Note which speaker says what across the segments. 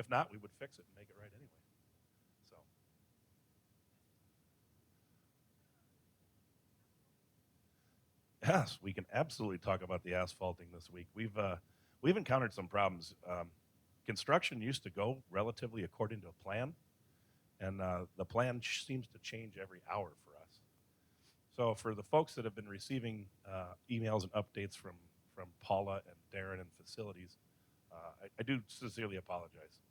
Speaker 1: if not, we would fix it and make it right anyway. So. Yes, we can absolutely talk about the asphalting this week. We've encountered some problems. Construction used to go relatively according to a plan, and the plan seems to change every hour for us. So for the folks that have been receiving emails and updates from Paula and Darren and facilities, I do sincerely apologize.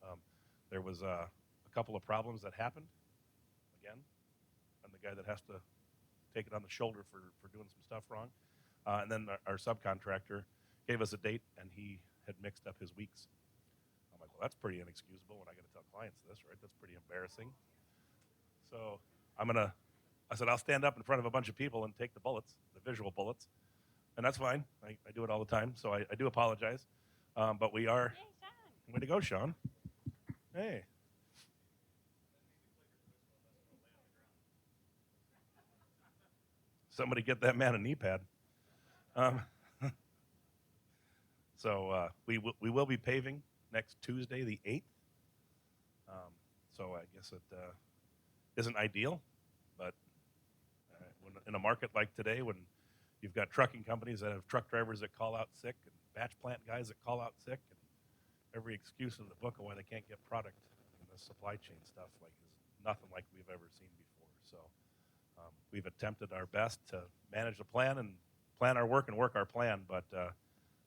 Speaker 1: There was a couple of problems that happened. Again, I'm the guy that has to take it on the shoulder for doing some stuff wrong. And then our subcontractor gave us a date, and he had mixed up his weeks. I'm like, well, that's pretty inexcusable when I got to tell clients this, right? That's pretty embarrassing. So I said, I'll stand up in front of a bunch of people and take the bullets, the visual bullets. And that's fine. I do it all the time, so I do apologize. But we are.
Speaker 2: Hey, Sean.
Speaker 1: Way to go, Sean. Hey. Somebody get that man a knee pad. So we will be paving next Tuesday, the 8th. So I guess it isn't ideal, but when in a market like today, when you've got trucking companies that have truck drivers that call out sick and batch plant guys that call out sick, and every excuse in the book of why they can't get product in the supply chain stuff is nothing like we've ever seen before. So we've attempted our best to manage the plan and plan our work and work our plan, but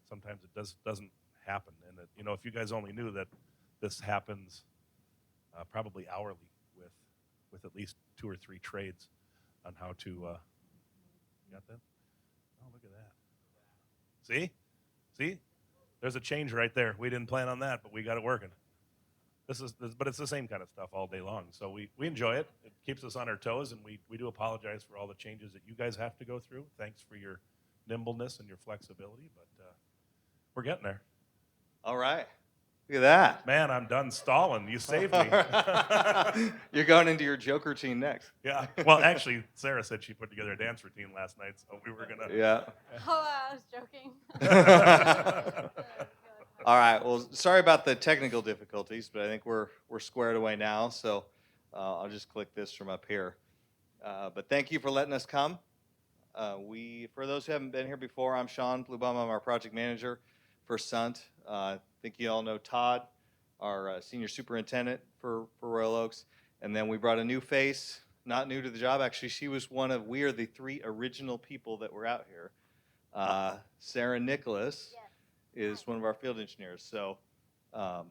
Speaker 1: sometimes it doesn't happen. And if you guys only knew that this happens probably hourly with at least 2 or 3 trades on how to. You got that? Oh, look at that! See, there's a change right there. We didn't plan on that, but we got it working. But it's the same kind of stuff all day long. So we enjoy it. It keeps us on our toes, and we do apologize for all the changes that you guys have to go through. Thanks for your nimbleness and your flexibility, but we're getting there.
Speaker 3: All right. Look at that.
Speaker 1: Man, I'm done stalling. You saved me.
Speaker 3: You're going into your joke routine next.
Speaker 1: Yeah. Well, actually, Sarah said she put together a dance routine last night, so we were going to.
Speaker 3: Yeah.
Speaker 2: Oh, I was joking.
Speaker 3: All right. Well, sorry about the technical difficulties, but I think we're squared away now. So I'll just click this from up here. But thank you for letting us come. For those who haven't been here before, I'm Sean Bluebaum. I'm our project manager for Sundt. I think you all know Todd, our senior superintendent for Royal Oaks. And then we brought a new face, not new to the job. Actually, we are the 3 original people that were out here. Sarah Nicholas is one of our field engineers. So we're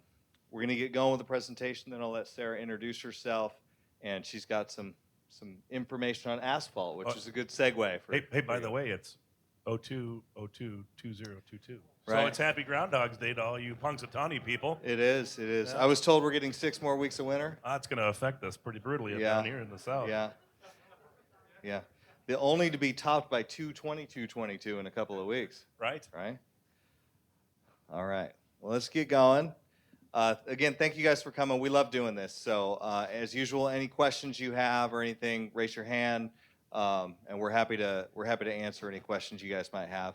Speaker 3: going to get going with the presentation. Then I'll let Sarah introduce herself. And she's got some information on asphalt, which is a good segue.
Speaker 1: Hey, by the way, it's 02/02/2022.
Speaker 3: Right.
Speaker 1: So it's Happy Groundhog's Day to all you Punxsutawney people.
Speaker 3: It is.
Speaker 1: Yeah.
Speaker 3: I was told we're getting 6 more weeks of winter.
Speaker 1: That's going to affect us pretty brutally down here in the south.
Speaker 3: Yeah. They're only to be topped by 2/22/22 in a couple of weeks.
Speaker 1: Right.
Speaker 3: All right. Well, let's get going. Again, thank you guys for coming. We love doing this. So, as usual, any questions you have or anything, raise your hand, and we're happy to answer any questions you guys might have.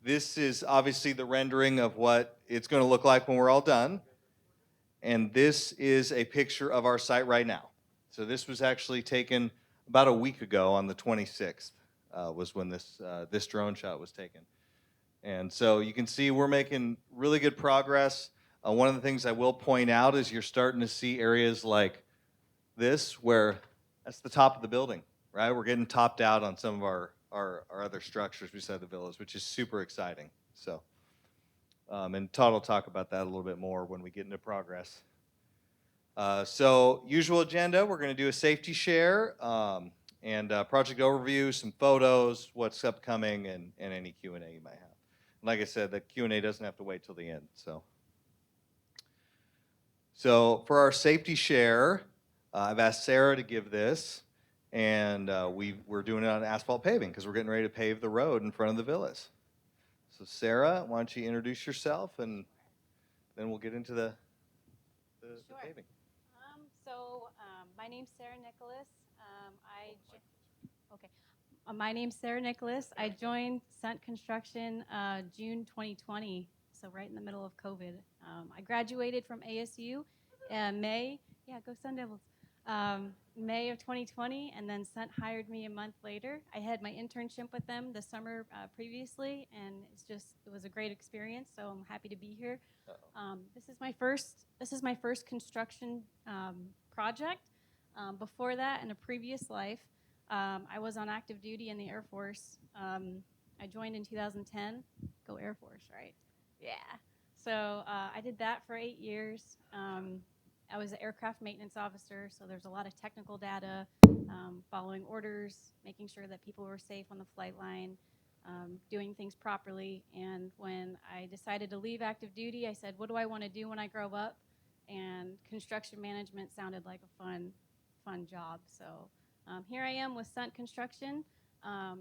Speaker 3: This is obviously the rendering of what it's going to look like when we're all done. And this is a picture of our site right now. So this was actually taken about a week ago on the 26th was when this drone shot was taken. And so you can see we're making really good progress. One of the things I will point out is you're starting to see areas like this where that's the top of the building, right? We're getting topped out on some of our other structures beside the villas, which is super exciting. So, and Todd will talk about that a little bit more when we get into progress. So usual agenda, we're going to do a safety share and project overview, some photos, what's upcoming, and any Q&A you might have. Like I said, the Q&A doesn't have to wait till the end. So for our safety share, I've asked Sarah to give this, and we're doing it on asphalt paving because we're getting ready to pave the road in front of the villas. So Sarah, why don't you introduce yourself, and then we'll get into the paving.
Speaker 2: My name's Sarah Nicholas. My name's Sarah Nicholas. I joined Sundt Construction June 2020, so right in the middle of COVID. I graduated from ASU May. Yeah, go Sun Devils. May of 2020, and then Sundt hired me a month later. I had my internship with them the summer previously, and it was a great experience. So I'm happy to be here. This is my first construction project. Before that, in a previous life, I was on active duty in the Air Force. I joined in 2010. Go Air Force, right? Yeah. So I did that for 8 years. I was an aircraft maintenance officer, so there's a lot of technical data, following orders, making sure that people were safe on the flight line, doing things properly. And when I decided to leave active duty, I said, what do I want to do when I grow up? And construction management sounded like a fun job. So here I am with Sundt Construction. I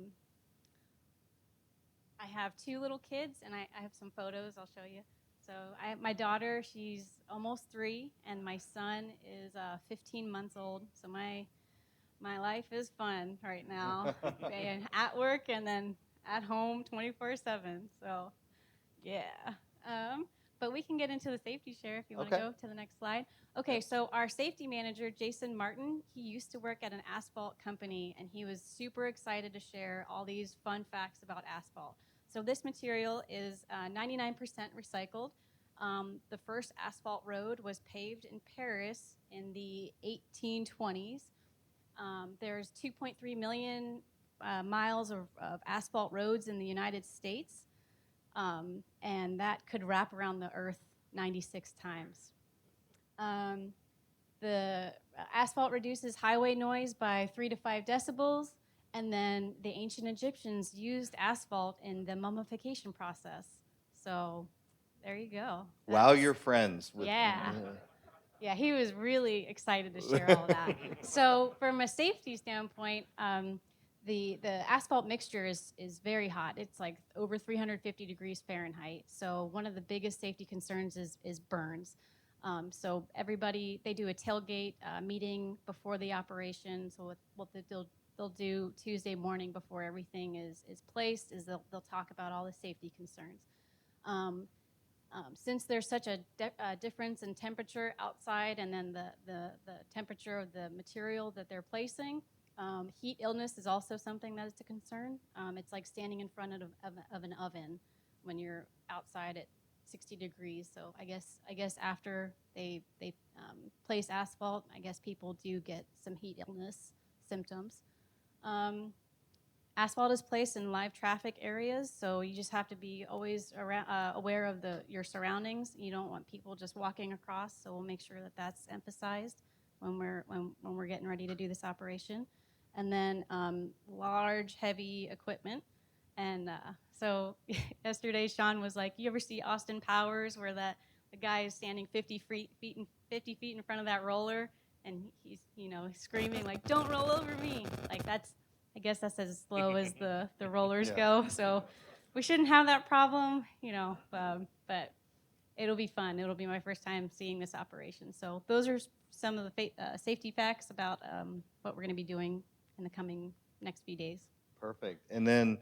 Speaker 2: have 2 little kids, and I have some photos I'll show you. So I have my daughter, she's almost 3, and my son is 15 months old. So my life is fun right now. At work and then at home 24/7. So yeah. But we can get into the safety share if you want to go to the next slide. Okay, so our safety manager, Jason Martin, he used to work at an asphalt company, and he was super excited to share all these fun facts about asphalt. So this material is 99% recycled. The first asphalt road was paved in Paris in the 1820s. There's 2.3 million miles of asphalt roads in the United States. And that could wrap around the earth 96 times. The asphalt reduces highway noise by 3 to 5 decibels, and then the ancient Egyptians used asphalt in the mummification process. So there you go.
Speaker 3: Wow, you're friends with.
Speaker 2: Yeah. Yeah, he was really excited to share all that. So from a safety standpoint, the asphalt mixture is very hot. It's like over 350 degrees Fahrenheit. So one of the biggest safety concerns is burns. So everybody, they do a tailgate meeting before the operation. So what they'll do Tuesday morning before everything is placed is they'll talk about all the safety concerns. Since there's such a difference in temperature outside and then the temperature of the material that they're placing, heat illness is also something that is a concern. It's like standing in front of an oven when you're outside at 60 degrees. So I guess after they place asphalt, I guess people do get some heat illness symptoms. Asphalt is placed in live traffic areas, so you just have to be always aware of your surroundings. You don't want people just walking across, so we'll make sure that that's emphasized when we're getting ready to do this operation. And then large, heavy equipment. And so yesterday, Sean was like, "You ever see Austin Powers, where the guy is standing 50 feet in front of that roller, and he's screaming like, 'Don't roll over me!' Like I guess that's as slow as the rollers go. So we shouldn't have that problem, but it'll be fun. It'll be my first time seeing this operation. So those are some of the safety facts about what we're going to be doing in the coming next few days.
Speaker 3: Perfect. And then,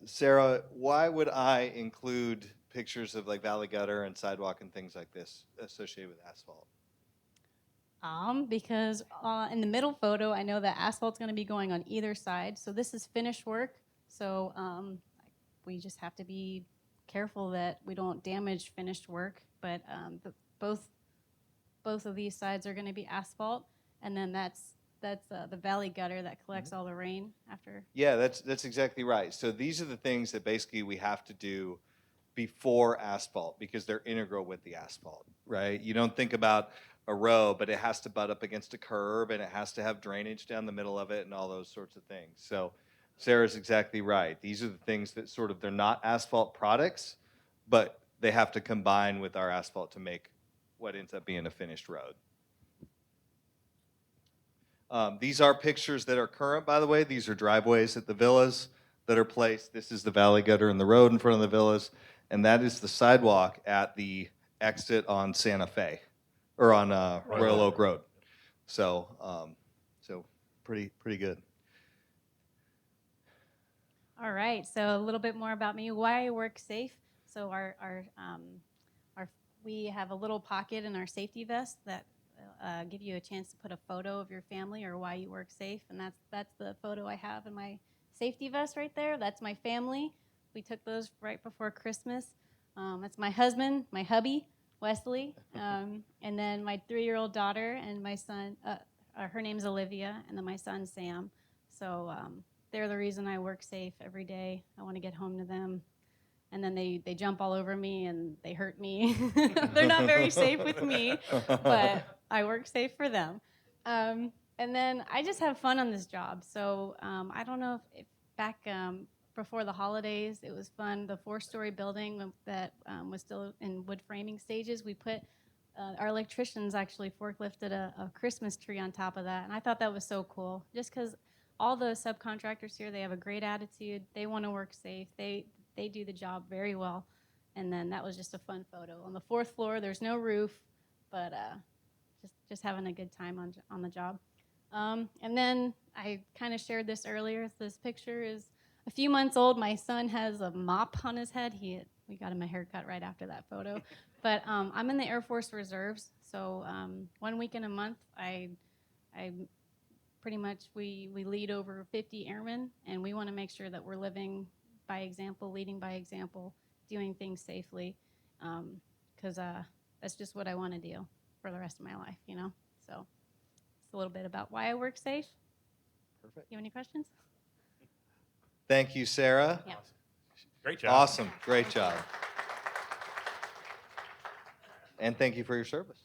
Speaker 3: Sarah, why would I include pictures of like valley gutter and sidewalk and things like this associated with asphalt?
Speaker 2: Because in the middle photo, I know that asphalt's going to be going on either side. So this is finished work. So we just have to be careful that we don't damage finished work. But both of these sides are going to be asphalt, and then that's the valley gutter that collects all the rain after.
Speaker 3: Yeah, that's exactly right. So these are the things that basically we have to do before asphalt because they're integral with the asphalt, right? You don't think about a row, but it has to butt up against a curb and it has to have drainage down the middle of it and all those sorts of things. So Sarah's exactly right. These are the things that they're not asphalt products, but they have to combine with our asphalt to make what ends up being a finished road. These are pictures that are current, by the way. These are driveways at the villas that are placed. This is the valley gutter and the road in front of the villas, and that is the sidewalk at the exit on Santa Fe, or on Royal Oak Road. So, pretty good.
Speaker 2: All right. So a little bit more about me. Why I work safe. So we have a little pocket in our safety vest that give you a chance to put a photo of your family or why you work safe, and that's the photo I have in my safety vest right there. That's my family. We took those right before Christmas. That's my husband, my hubby, Wesley, and then my 3-year-old daughter and my son. Her name's Olivia, and then my son Sam. So they're the reason I work safe every day. I want to get home to them. And then they jump all over me and they hurt me. They're not very safe with me, but I work safe for them. And then I just have fun on this job. So I don't know if back before the holidays, it was fun. The 4-story building that was still in wood framing stages, we put our electricians actually forklifted a Christmas tree on top of that. And I thought that was so cool, just because all the subcontractors here, they have a great attitude. They want to work safe. They do the job very well. And then that was just a fun photo. On the 4th floor, there's no roof, but just having a good time on the job. And then I kind of shared this earlier. This picture is a few months old. My son has a mop on his head. We got him a haircut right after that photo. But I'm in the Air Force Reserves, so 1 week in a month, I pretty much we lead over 50 airmen, and we want to make sure that we're living by example, leading by example, doing things safely, because that's just what I want to do for the rest of my life, you know? So it's a little bit about why I work safe.
Speaker 3: Perfect.
Speaker 2: You have any questions?
Speaker 3: Thank you, Sarah.
Speaker 2: Yeah.
Speaker 1: Great job.
Speaker 3: Awesome. Great job. And thank you for your service.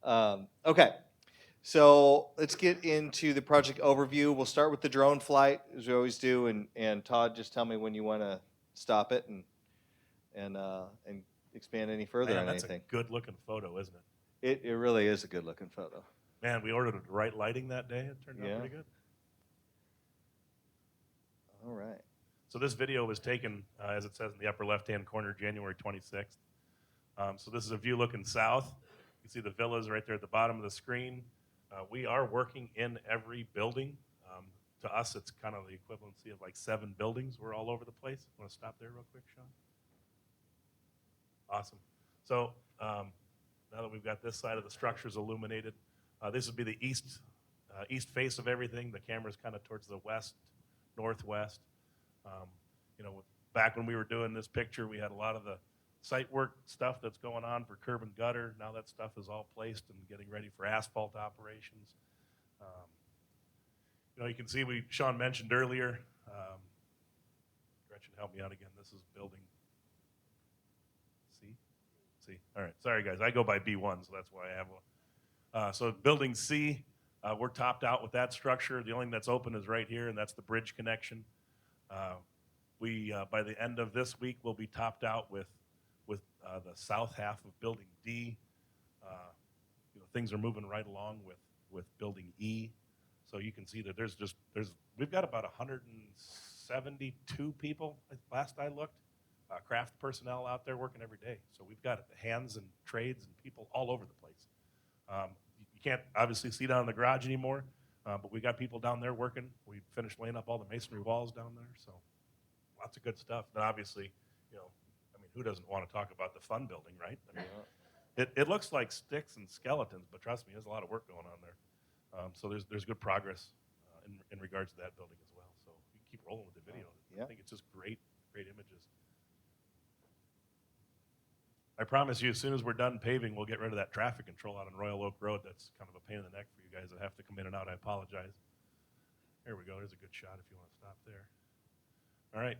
Speaker 3: Okay. So let's get into the project overview. We'll start with the drone flight, as we always do. And Todd, just tell me when you want to stop it and expand any further
Speaker 1: Man,
Speaker 3: on
Speaker 1: that's
Speaker 3: anything.
Speaker 1: a good-looking photo, isn't it?
Speaker 3: It really is a good-looking photo.
Speaker 1: Man, we ordered the right lighting that day. It turned out pretty good.
Speaker 3: All right.
Speaker 1: So this video was taken, as it says in the upper left-hand corner, January 26th. So this is a view looking south. You can see the villas right there at the bottom of the screen. We are working in every building. To us, it's kind of the equivalency of like 7 buildings. We're all over the place. Want to stop there real quick, Sean? Awesome. So now that we've got this side of the structures illuminated, this would be the east face of everything. The camera's kind of towards the west, northwest. Back when we were doing this picture, we had a lot of the site work stuff that's going on for curb and gutter. Now that stuff is all placed and getting ready for asphalt operations. You can see Sean mentioned earlier. Gretchen, help me out again. This is building C. C. All right. Sorry, guys. I go by B1, so that's why I have one. So building C, we're topped out with that structure. The only thing that's open is right here, and that's the bridge connection. By the end of this week, we'll be topped out with the south half of building D. Things are moving right along with building E. So you can see that we've got about 172 people, last I looked, craft personnel out there working every day. So we've got hands and trades and people all over the place. You can't obviously see down in the garage anymore, but we got people down there working. We finished laying up all the masonry walls down there, so lots of good stuff. Then obviously, who doesn't want to talk about the fun building, right? It looks like sticks and skeletons, but trust me, there's a lot of work going on there. So there's good progress in regards to that building as well. So you keep rolling with the video.
Speaker 3: Yeah.
Speaker 1: I think it's just great images. I promise you, as soon as we're done paving, we'll get rid of that traffic control out on Royal Oak Road. That's kind of a pain in the neck for you guys that have to come in and out. I apologize. There we go. There's a good shot if you want to stop there. All right.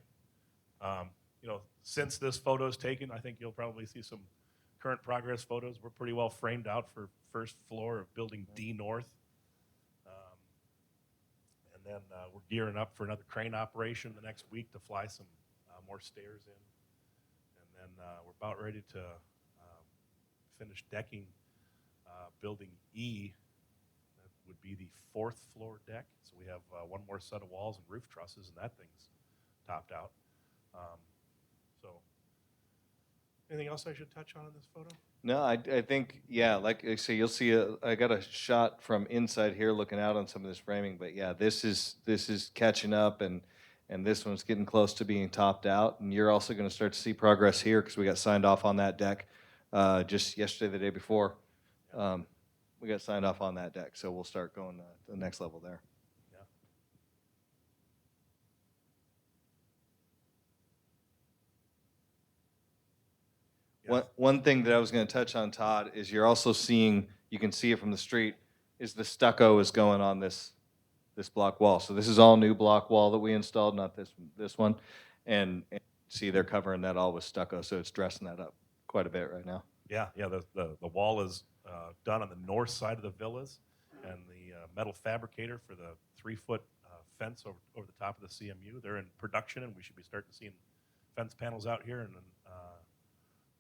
Speaker 1: Since this photo is taken, I think you'll probably see some current progress photos. We're pretty well framed out for first floor of building D North. And then we're gearing up for another crane operation the next week to fly some more stairs in. And then we're about ready to finish decking building E. That would be the 4th floor deck. So we have one more set of walls and roof trusses, and that thing's topped out. So anything else I should touch on in this photo?
Speaker 3: No, I think, yeah, like I say, you'll see I got a shot from inside here looking out on some of this framing, but yeah, this is catching up and and this one's getting close to being topped out. And you're also going to start to see progress here because we got signed off on that deck just yesterday, the day before. We got signed off on that deck, so we'll start going to the next level there.
Speaker 1: Yeah.
Speaker 3: One thing that I was going to touch on, Todd, is you're also seeing, you can see it from the street, is the stucco is going on this block wall. So this is all new block wall that we installed, not this one. And see, they're covering that all with stucco, so it's dressing that up quite a bit right now.
Speaker 1: Yeah, the wall is done on the north side of the villas, and the metal fabricator for the 3-foot fence over the top of the CMU, they're in production, and we should be starting seeing fence panels out here in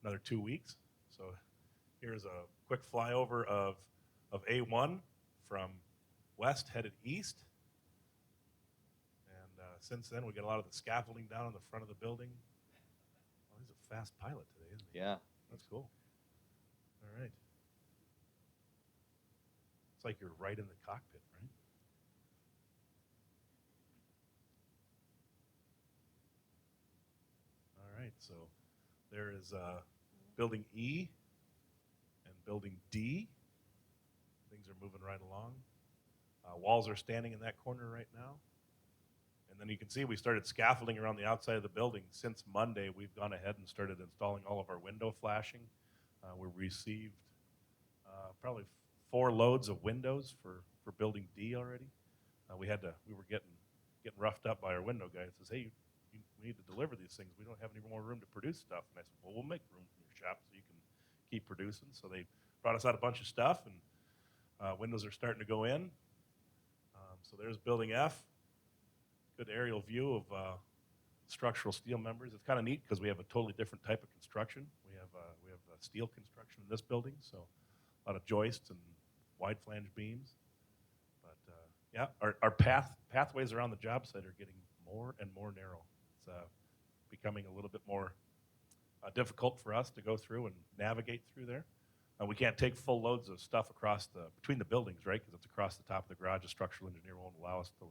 Speaker 1: another 2 weeks. So here's a quick flyover of A1 from west headed east. And since then, we got a lot of the scaffolding down in the front of the building. Oh, he's a fast pilot today, isn't he?
Speaker 3: Yeah.
Speaker 1: That's cool. All right. It's like you're right in the cockpit, right? All right, so there is building E and building D. Things are moving right along. Walls are standing in that corner right now. And then you can see we started scaffolding around the outside of the building. Since Monday, we've gone ahead and started installing all of our window flashing. We received probably 4 loads of windows for building D already. We were getting roughed up by our window guy. It says, hey, we need to deliver these things. We don't have any more room to produce stuff. And I said, well, we'll make room in your shop so you can keep producing. So they brought us out a bunch of stuff, and windows are starting to go in. So there's building F. Good aerial view of structural steel members. It's kind of neat because we have a totally different type of construction. We have steel construction in this building, so a lot of joists and wide flange beams. But yeah, our pathways around the job site are getting more and more narrow. It's becoming a little bit more difficult for us to go through and navigate through there. We can't take full loads of stuff between the buildings, right? Because it's across the top of the garage. A structural engineer won't allow us to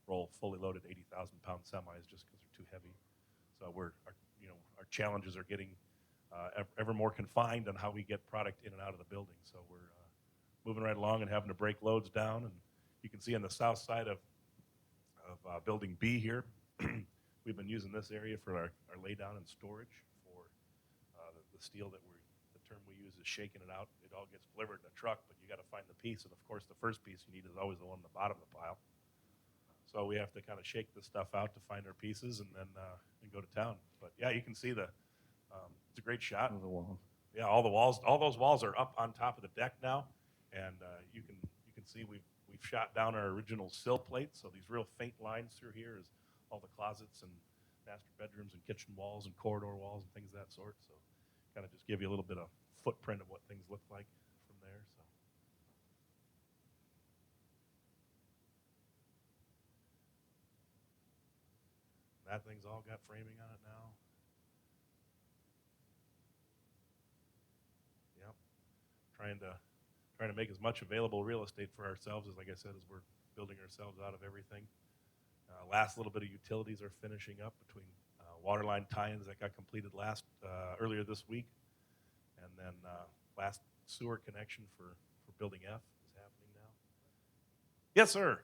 Speaker 1: roll fully loaded 80,000-pound semis just because they're too heavy. So our challenges are getting ever more confined on how we get product in and out of the building. So we're moving right along and having to break loads down. And you can see on the south side of building B here, we've been using this area for our lay down and storage for the steel the term we use is shaking it out. It all gets delivered in a truck, but you got to find the piece. And of course, the first piece you need is always the one on the bottom of the pile. So we have to kind of shake the stuff out to find our pieces and then go to town. But yeah, you can see it's a great shot.
Speaker 3: The wall.
Speaker 1: Yeah, all those walls are up on top of the deck now, and you can see we've shot down our original sill plates. So these real faint lines through here is all the closets and master bedrooms and kitchen walls and corridor walls and things of that sort. So kind of just give you a little bit of footprint of what things look like from there. So. That thing's all got framing on it now. Yep. Trying to make as much available real estate for ourselves as, like I said, as we're building ourselves out of everything. Last little bit of utilities are finishing up between water line tie-ins that got completed earlier this week, and then last sewer connection for building F is happening now. Yes, sir.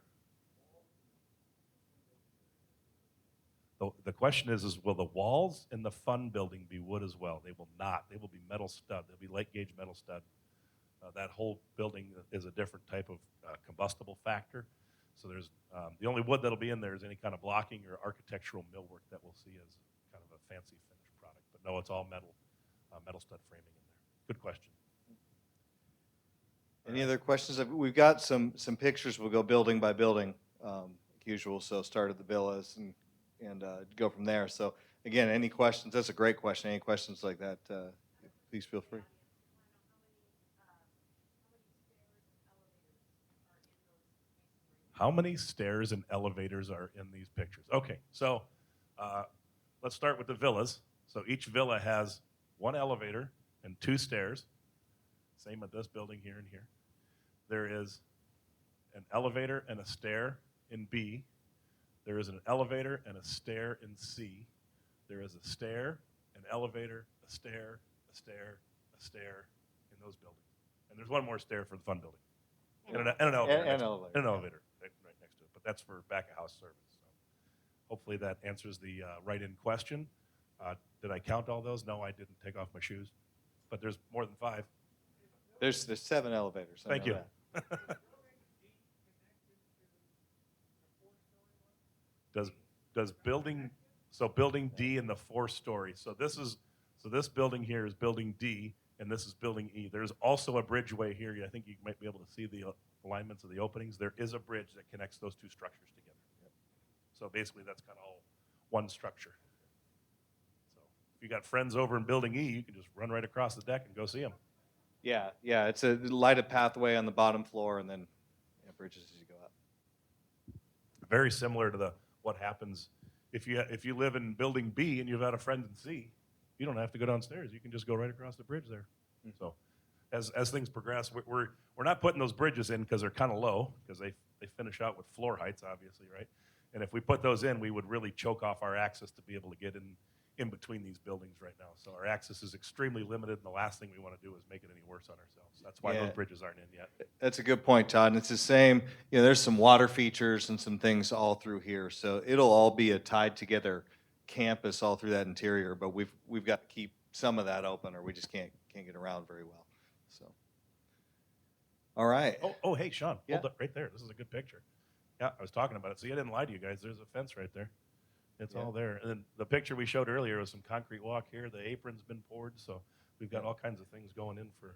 Speaker 1: The question is will the walls in the fun building be wood as well? They will not. They will be metal stud. They'll be light gauge metal stud. That whole building is a different type of combustible factor. So there's the only wood that'll be in there is any kind of blocking or architectural millwork that we'll see as kind of a fancy finished product. But no, it's all metal stud framing in there. Good question.
Speaker 3: Any other questions? We've got some pictures. We'll go building by building, like usual. So start at the villas and go from there. So again, any questions? That's a great question. Any questions like that, please feel free.
Speaker 1: How many stairs and elevators are in these pictures? Okay, so let's start with the villas. So each villa has 1 elevator and 2 stairs. Same with this building here and here. There is an elevator and a stair in B. There is an elevator and a stair in C. There is a stair, an elevator, a stair, a stair, a stair in those buildings. And there's one more stair for the fun building. And an elevator.
Speaker 3: And elevator.
Speaker 1: And an elevator right next to it. But that's for back of house service. So hopefully that answers the write-in question. Did I count all those? No, I didn't take off my shoes. But there's more than 5.
Speaker 3: There's 7 elevators. I
Speaker 1: Thank
Speaker 3: know
Speaker 1: you.
Speaker 3: that.
Speaker 1: Does building D in the 4-story. So this building here is building D, and this is building E. There's also a bridgeway here. I think you might be able to see the alignments of the openings. There is a bridge that connects those 2 structures together. So basically, that's kind of all one structure. So if you got friends over in building E, you can just run right across the deck and go see them.
Speaker 3: Yeah, it's a lighted pathway on the bottom floor, and then bridges as you go up.
Speaker 1: Very similar to what happens if you live in building B and you've got a friend in C. You don't have to go downstairs. You can just go right across the bridge there. Mm-hmm. So as things progress, we're not putting those bridges in because they're kind of low, because they finish out with floor heights, obviously, right? And if we put those in, we would really choke off our access to be able to get in between these buildings right now. So our access is extremely limited, and the last thing we want to do is make it any worse on ourselves. That's why those bridges aren't in yet.
Speaker 3: That's a good point, Todd. And it's the same, there's some water features and some things all through here. So it'll all be a tied together campus all through that interior, but we've got to keep some of that open, or we just can't get around very well. So, all right.
Speaker 1: Oh, hey, Sean,
Speaker 3: Yeah.
Speaker 1: Hold up right there. This is a good picture. Yeah, I was talking about it. See, I didn't lie to you guys. There's a fence right there. It's all there. And then the picture we showed earlier was some concrete walk here. The apron's been poured, so we've got all kinds of things going in for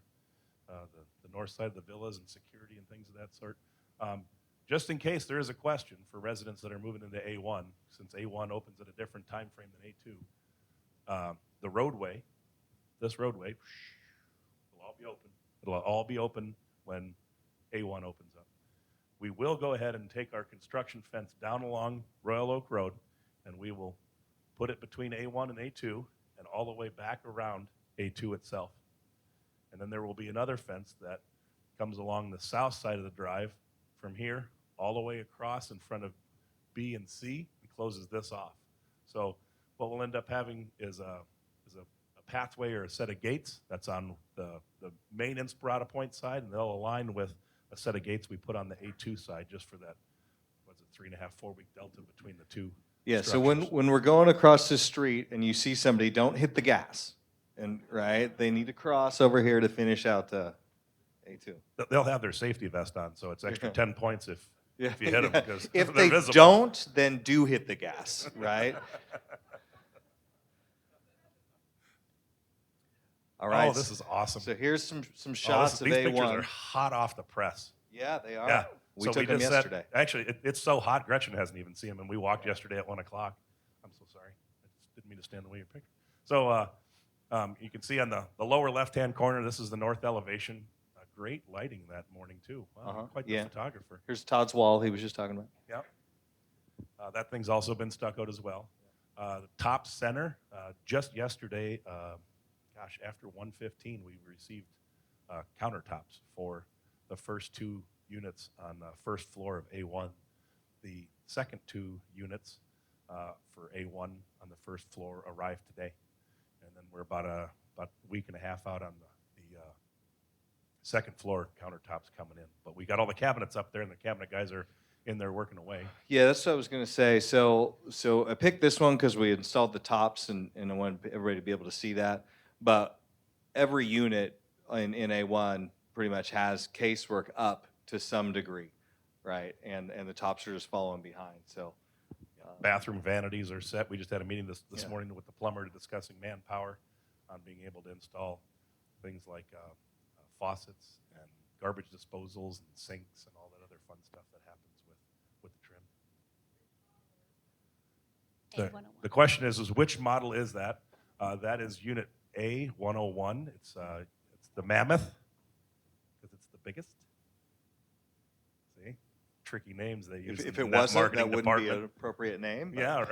Speaker 1: the north side of the villas and security and things of that sort. Just in case there is a question for residents that are moving into A1, since A1 opens at a different time frame than A2, the roadway, this roadway, will all be open. It'll all be open when A1 opens up. We will go ahead and take our construction fence down along Royal Oak Road, and we will put it between A1 and A2 and all the way back around A2 itself. And then there will be another fence that comes along the south side of the drive from here all the way across in front of B and C and closes this off. So what we'll end up having is a pathway or a set of gates that's on the main Inspirata Pointe side, and they'll align with a set of gates we put on the A2 side just for that, 3.5, 4-week delta between the two.
Speaker 3: Yeah, so
Speaker 1: structures.
Speaker 3: when we're going across the street and you see somebody, don't hit the gas. And right, they need to cross over here to finish out A2.
Speaker 1: They'll have their safety vest on, so it's extra 10 points if you hit them, because
Speaker 3: if
Speaker 1: they're
Speaker 3: they
Speaker 1: visible.
Speaker 3: don't, then do hit the gas, right? All right.
Speaker 1: Oh, this is awesome.
Speaker 3: So here's some shots of
Speaker 1: these
Speaker 3: A1.
Speaker 1: pictures are hot off the press.
Speaker 3: Yeah, they are.
Speaker 1: Yeah.
Speaker 3: We
Speaker 1: So
Speaker 3: took them
Speaker 1: just
Speaker 3: yesterday.
Speaker 1: Actually, it's so hot, Gretchen hasn't even seen them, and we walked yesterday at 1 o'clock. I'm so sorry. I just didn't mean to stand in the way of your picture. So you can see on the lower left-hand corner, this is the north elevation. Great lighting that morning, too. Wow, quite the photographer.
Speaker 3: Here's Todd's wall he was just talking about.
Speaker 1: Yep. That thing's also been stuccoed as well. The top center, just yesterday, after 1:15, we received countertops for the first 2 units on the first floor of A1. The second 2 units for A1 on the first floor arrived today. And then we're about a week and a half out on the second floor countertops coming in. But we got all the cabinets up there, and the cabinet guys are in there working away.
Speaker 3: Yeah, that's what I was going to say. So I picked this one because we installed the tops, and I wanted everybody to be able to see that. But every unit in A1 pretty much has casework up to some degree, right? And the tops are just following behind. So
Speaker 1: Bathroom vanities are set. We just had a meeting this morning with the plumber discussing manpower on being able to install things like faucets and garbage disposals and sinks and all that other fun stuff that happens with the trim. The question is which model is that? That is unit A101. It's the Mammoth, because it's the biggest. See? Tricky names they use
Speaker 3: if
Speaker 1: in
Speaker 3: it
Speaker 1: that
Speaker 3: wasn't,
Speaker 1: marketing
Speaker 3: that wouldn't
Speaker 1: department.
Speaker 3: be an appropriate name. But,
Speaker 1: Yeah,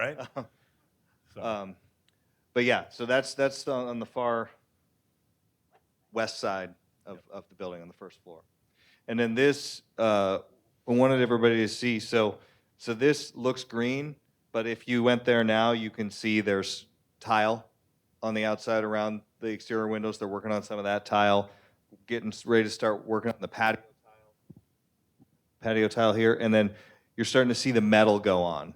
Speaker 1: right.
Speaker 3: But yeah, so that's on the far west side of the building on the first floor. And then this, I wanted everybody to see, so So this looks green, but if you went there now, you can see there's tile on the outside around the exterior windows. They're working on some of that tile, getting ready to start working on the patio tile here, and then you're starting to see the metal go on.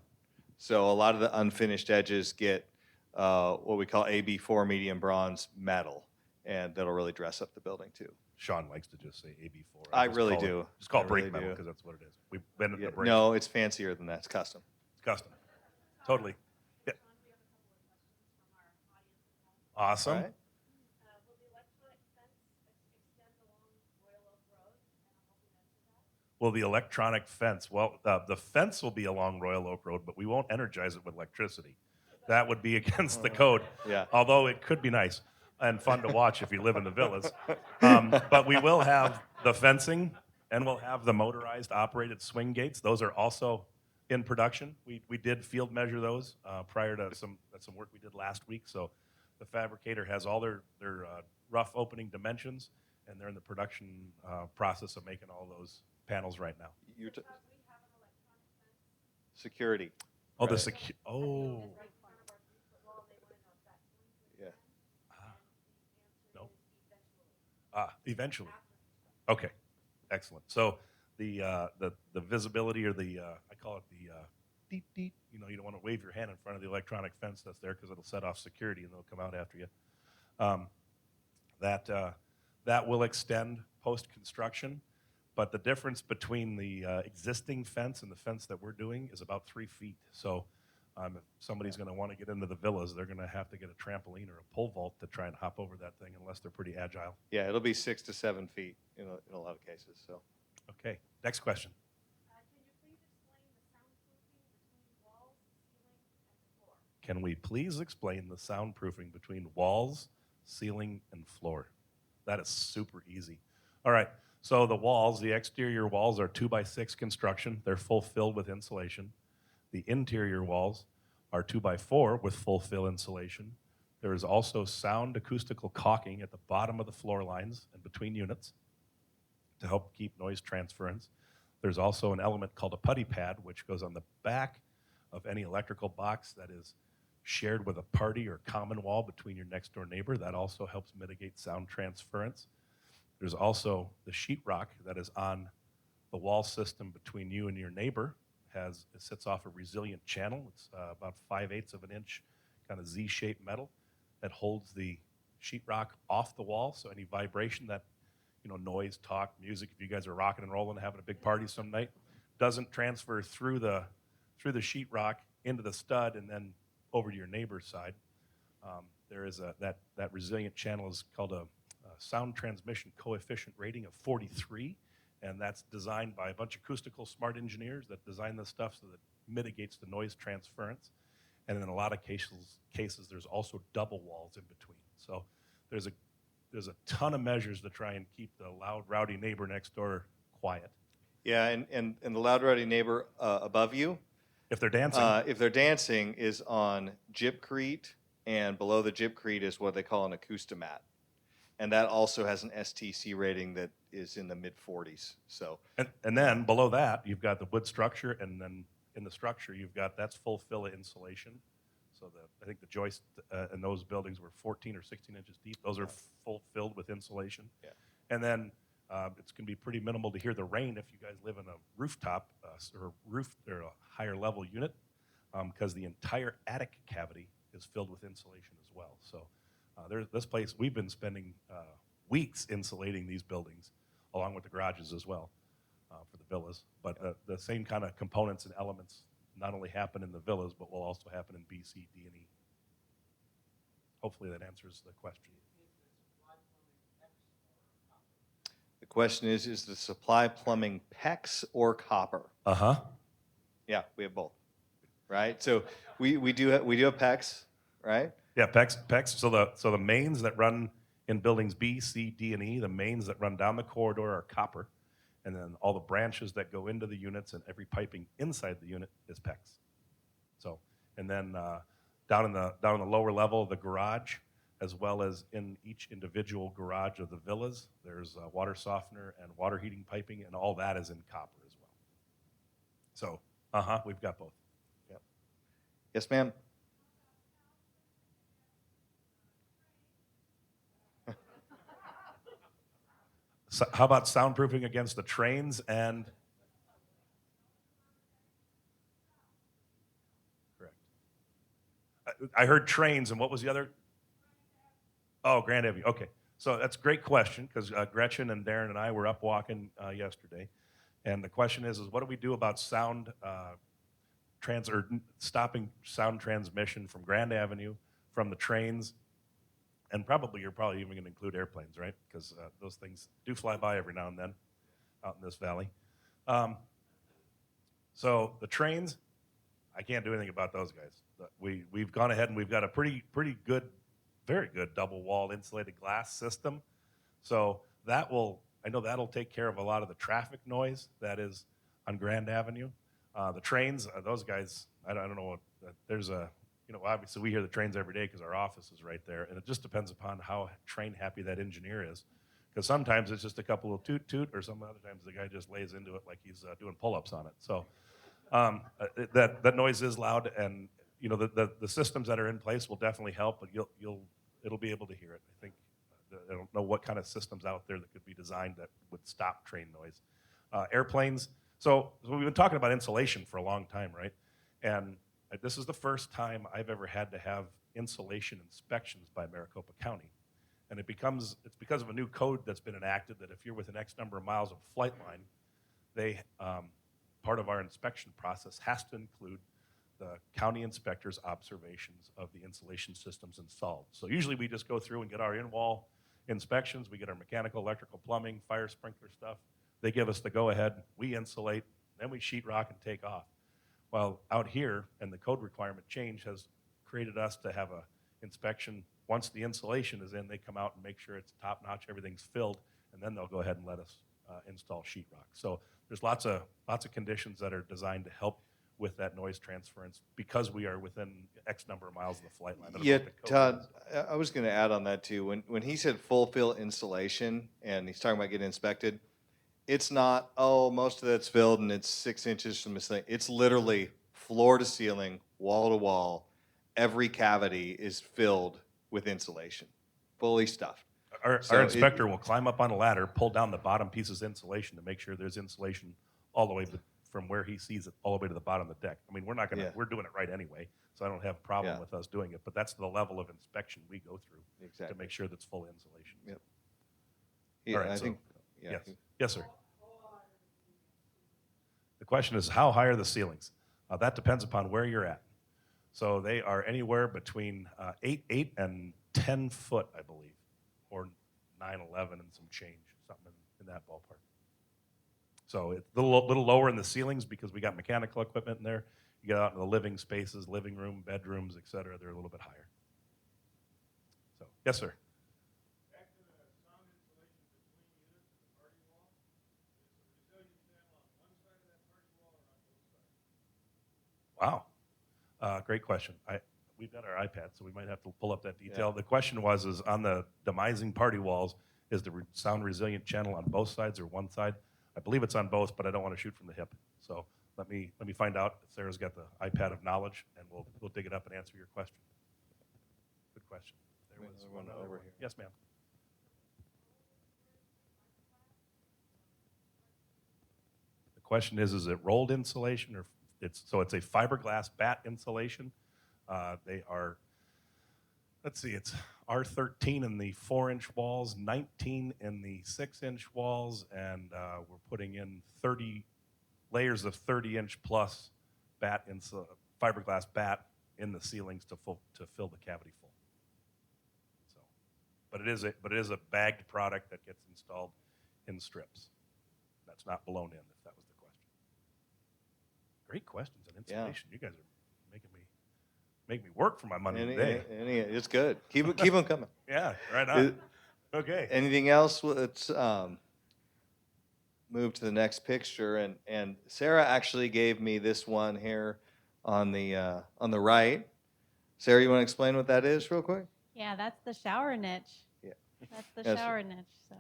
Speaker 3: So a lot of the unfinished edges get what we call AB4 medium bronze metal, and that'll really dress up the building too.
Speaker 1: Sean likes to just say AB4.
Speaker 3: I
Speaker 1: just
Speaker 3: really
Speaker 1: call it-
Speaker 3: do.
Speaker 1: Just call
Speaker 3: I
Speaker 1: it brake
Speaker 3: really
Speaker 1: metal
Speaker 3: do.
Speaker 1: because that's what it is. We've been at
Speaker 3: Yeah,
Speaker 1: the brake.
Speaker 3: no, it's fancier than that. It's custom.
Speaker 1: It's custom. Totally. Yeah. Awesome.
Speaker 3: All right.
Speaker 1: Well, the electronic fence. Well, the fence will be along Royal Oak Road, but we won't energize it with electricity. That would be against the code.
Speaker 3: Yeah.
Speaker 1: Although it could be nice and fun to watch if you live in the villas. But we will have the fencing, and we'll have the motorized operated swing gates. Those are also in production. We did field measure those prior to some work we did last week. So the fabricator has all their rough opening dimensions, and they're in the production process of making all those panels right now.
Speaker 3: Security.
Speaker 1: Oh,
Speaker 3: Right.
Speaker 1: Oh.
Speaker 3: Yeah.
Speaker 1: No. Eventually. Okay. Excellent. So the visibility, or I call it the deet deet. You know, you don't want to wave your hand in front of the electronic fence that's there because it'll set off security and they'll come out after you. That will extend post construction, but the difference between the existing fence and the fence that we're doing is about 3 feet. So if somebody's going to want to get into the villas, they're going to have to get a trampoline or a pole vault to try and hop over that thing, unless they're pretty agile.
Speaker 3: Yeah, it'll be 6 to 7 feet in a lot of cases. So.
Speaker 1: Okay. Next question. Can we please explain the soundproofing between walls, ceiling, and floor? That is super easy. All right. So the walls, the exterior walls are 2x6 construction. They're full filled with insulation. The interior walls are 2x4 with full fill insulation. There is also sound acoustical caulking at the bottom of the floor lines and between units to help keep noise transference. There's also an element called a putty pad, which goes on the back of any electrical box that is shared with a party or common wall between your next door neighbor. That also helps mitigate sound transference. There's also the sheetrock that is on the wall system between you and your neighbor. It sits off a resilient channel. It's about 5/8 of an inch, kind of Z-shaped metal that holds the sheetrock off the wall. So any vibration, that noise, talk, music, if you guys are rocking and rolling, having a big party some night, doesn't transfer through the sheetrock into the stud and then over to your neighbor's side. There is that resilient channel is called a sound transmission coefficient rating of 43, and that's designed by a bunch of acoustical smart engineers that design this stuff so that it mitigates the noise transference. And in a lot of cases there's also double walls in between. So there's a ton of measures to try and keep the loud, rowdy neighbor next door quiet.
Speaker 3: Yeah, and the loud, rowdy neighbor above you,
Speaker 1: If they're dancing.
Speaker 3: if they're dancing, is on gypcrete, and below the gypcrete is what they call an acoustomat. And that also has an STC rating that is in the mid-40s. So,
Speaker 1: and then below that, you've got the wood structure, and then in the structure, that's full fill insulation. So I think the joists in those buildings were 14 or 16 inches deep. Those are full filled with insulation.
Speaker 3: Yeah.
Speaker 1: And then it's going to be pretty minimal to hear the rain if you guys live in a rooftop or a higher level unit, because the entire attic cavity is filled with insulation as well. So this place, we've been spending weeks insulating these buildings, along with the garages as well, for the villas. But the same kind of components and elements not only happen in the villas, but will also happen in B, C, D, and E. Hopefully that answers the question.
Speaker 3: the question is the supply plumbing PEX or copper?
Speaker 1: Uh-huh.
Speaker 3: Yeah, we have both, right? So we do have PEX, right?
Speaker 1: Yeah, PEX. So the mains that run in buildings B, C, D, and E, the mains that run down the corridor are copper, and then all the branches that go into the units and every piping inside the unit is PEX. So, and then down in the lower level of the garage, as well as in each individual garage of the villas, there's water softener and water heating piping, and all that is in copper as well. So We've got both. Yep.
Speaker 3: Yes, ma'am.
Speaker 1: So how about soundproofing against the trains and? Correct. I heard trains, and what was the other? Oh, Grand Avenue. Okay. So that's a great question because Gretchen and Darren and I were up walking yesterday. And the question is what do we do about sound stopping sound transmission from Grand Avenue, from the trains, and you're probably even going to include airplanes, right? Because those things do fly by every now and then out in this valley. So the trains, I can't do anything about those guys. We've gone ahead and we've got a pretty good, very good double wall insulated glass system. So I know that'll take care of a lot of the traffic noise that is on Grand Avenue. The trains, those guys, I don't know what, obviously we hear the trains every day because our office is right there, and it just depends upon how train happy that engineer is. Because sometimes it's just a couple of toot toot, or some other times the guy just lays into it like he's doing pull-ups on it. So that noise is loud, and the systems that are in place will definitely help, but it'll be able to hear it. I think I don't know what kind of systems out there that could be designed that would stop train noise. Airplanes. So we've been talking about insulation for a long time, right? And this is the first time I've ever had to have insulation inspections by Maricopa County. And it's because of a new code that's been enacted that if you're within X number of miles of a flight line, part of our inspection process has to include the county inspector's observations of the insulation systems installed. So usually we just go through and get our in-wall inspections. We get our mechanical, electrical, plumbing, fire sprinkler stuff. They give us the go-ahead. We insulate, then we sheetrock and take off. Well, out here, and the code requirement change has created us to have a inspection. Once the insulation is in, they come out and make sure it's top-notch, everything's filled, and then they'll go ahead and let us install sheetrock. So there's lots of conditions that are designed to help with that noise transference because we are within X number of miles of the flight line.
Speaker 3: Yeah, Todd, I was going to add on that too. When he said full fill insulation and he's talking about getting inspected, it's not, most of that's filled and it's 6 inches from the ceiling. It's literally floor to ceiling, wall to wall. Every cavity is filled with insulation, fully stuffed.
Speaker 1: Our inspector will climb up on a ladder, pull down the bottom pieces of insulation to make sure there's insulation all the way from where he sees it all the way to the bottom of the deck. I mean, we're doing it right anyway, so I don't have a problem with us doing it, but that's the level of inspection we go through to make sure that's full insulation.
Speaker 3: Yep. Yeah,
Speaker 1: all right,
Speaker 3: yes.
Speaker 1: Yes, sir. The question is, how high are the ceilings? That depends upon where you're at. So they are anywhere between 8 and 10 foot, I believe, or 9, 11 and some change, something in that ballpark. So it's a little lower in the ceilings because we got mechanical equipment in there. You get out in the living spaces, living room, bedrooms, et cetera, they're a little bit higher. So, yes, sir.
Speaker 4: Back to the sound insulation between units and the party wall. Is the resilient panel on one side of that party wall or on both sides?
Speaker 1: Wow. Great question. We've got our iPad, so we might have to pull up that detail. Yeah. The question is on the demising party walls, is the sound resilient channel on both sides or one side? I believe it's on both, but I don't want to shoot from the hip. So let me find out. Sarah's got the iPad of knowledge, and we'll dig it up and answer your question. Good question. There was one over here. Yes, ma'am. The question is it rolled insulation or it's a fiberglass batt insulation? They are, let's see, it's R13 in the 4-inch walls, 19 in the 6-inch walls, and we're putting in 30 layers of 30-inch plus fiberglass batt in the ceilings to fill the cavity full. So, but it is a bagged product that gets installed in strips. That's not blown in, if that was the question. Great questions on insulation. Yeah. You guys are make me work for my money today.
Speaker 3: It's good. Keep them coming.
Speaker 1: Yeah, right on. Okay.
Speaker 3: Anything else? Let's move to the next picture. And Sarah actually gave me this one here on the right. Sarah, you want to explain what that is real quick?
Speaker 2: Yeah, that's the shower niche.
Speaker 3: Yeah.
Speaker 2: That's the shower niche. So.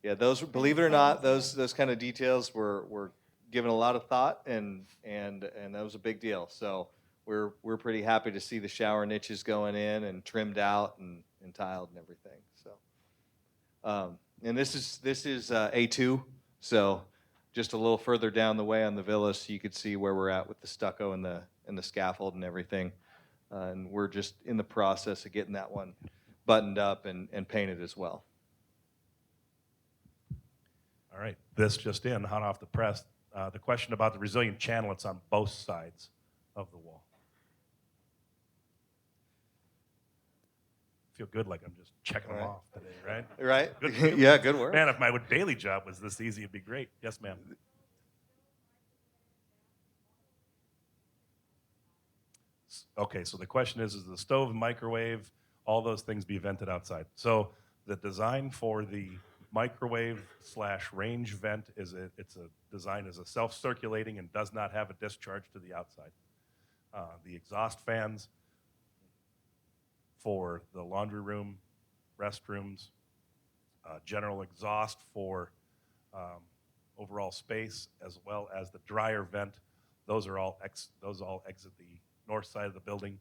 Speaker 3: Yeah, those, believe it or not, those kind of details were given a lot of thought, and that was a big deal. So we're pretty happy to see the shower niches going in and trimmed out and tiled and everything. So, and this is A2. So just a little further down the way on the villa, so you could see where we're at with the stucco and the scaffold and everything. And we're just in the process of getting that one buttoned up and painted as well.
Speaker 1: All right, this just in, hot off the press, the question about the resilient channel, it's on both sides of the wall. Feel good like I'm just checking them
Speaker 3: Right.
Speaker 1: off today, right?
Speaker 3: Right?
Speaker 1: Good.
Speaker 3: Yeah, good work.
Speaker 1: Man, if my daily job was this easy, it'd be great. Yes, ma'am. Okay, so the question is the stove, microwave, all those things be vented outside? So the design for the microwave / range vent it's a design as a self-circulating and does not have a discharge to the outside. The exhaust fans for the laundry room, restrooms, general exhaust for overall space, as well as the dryer vent. Those all exit the north side of the building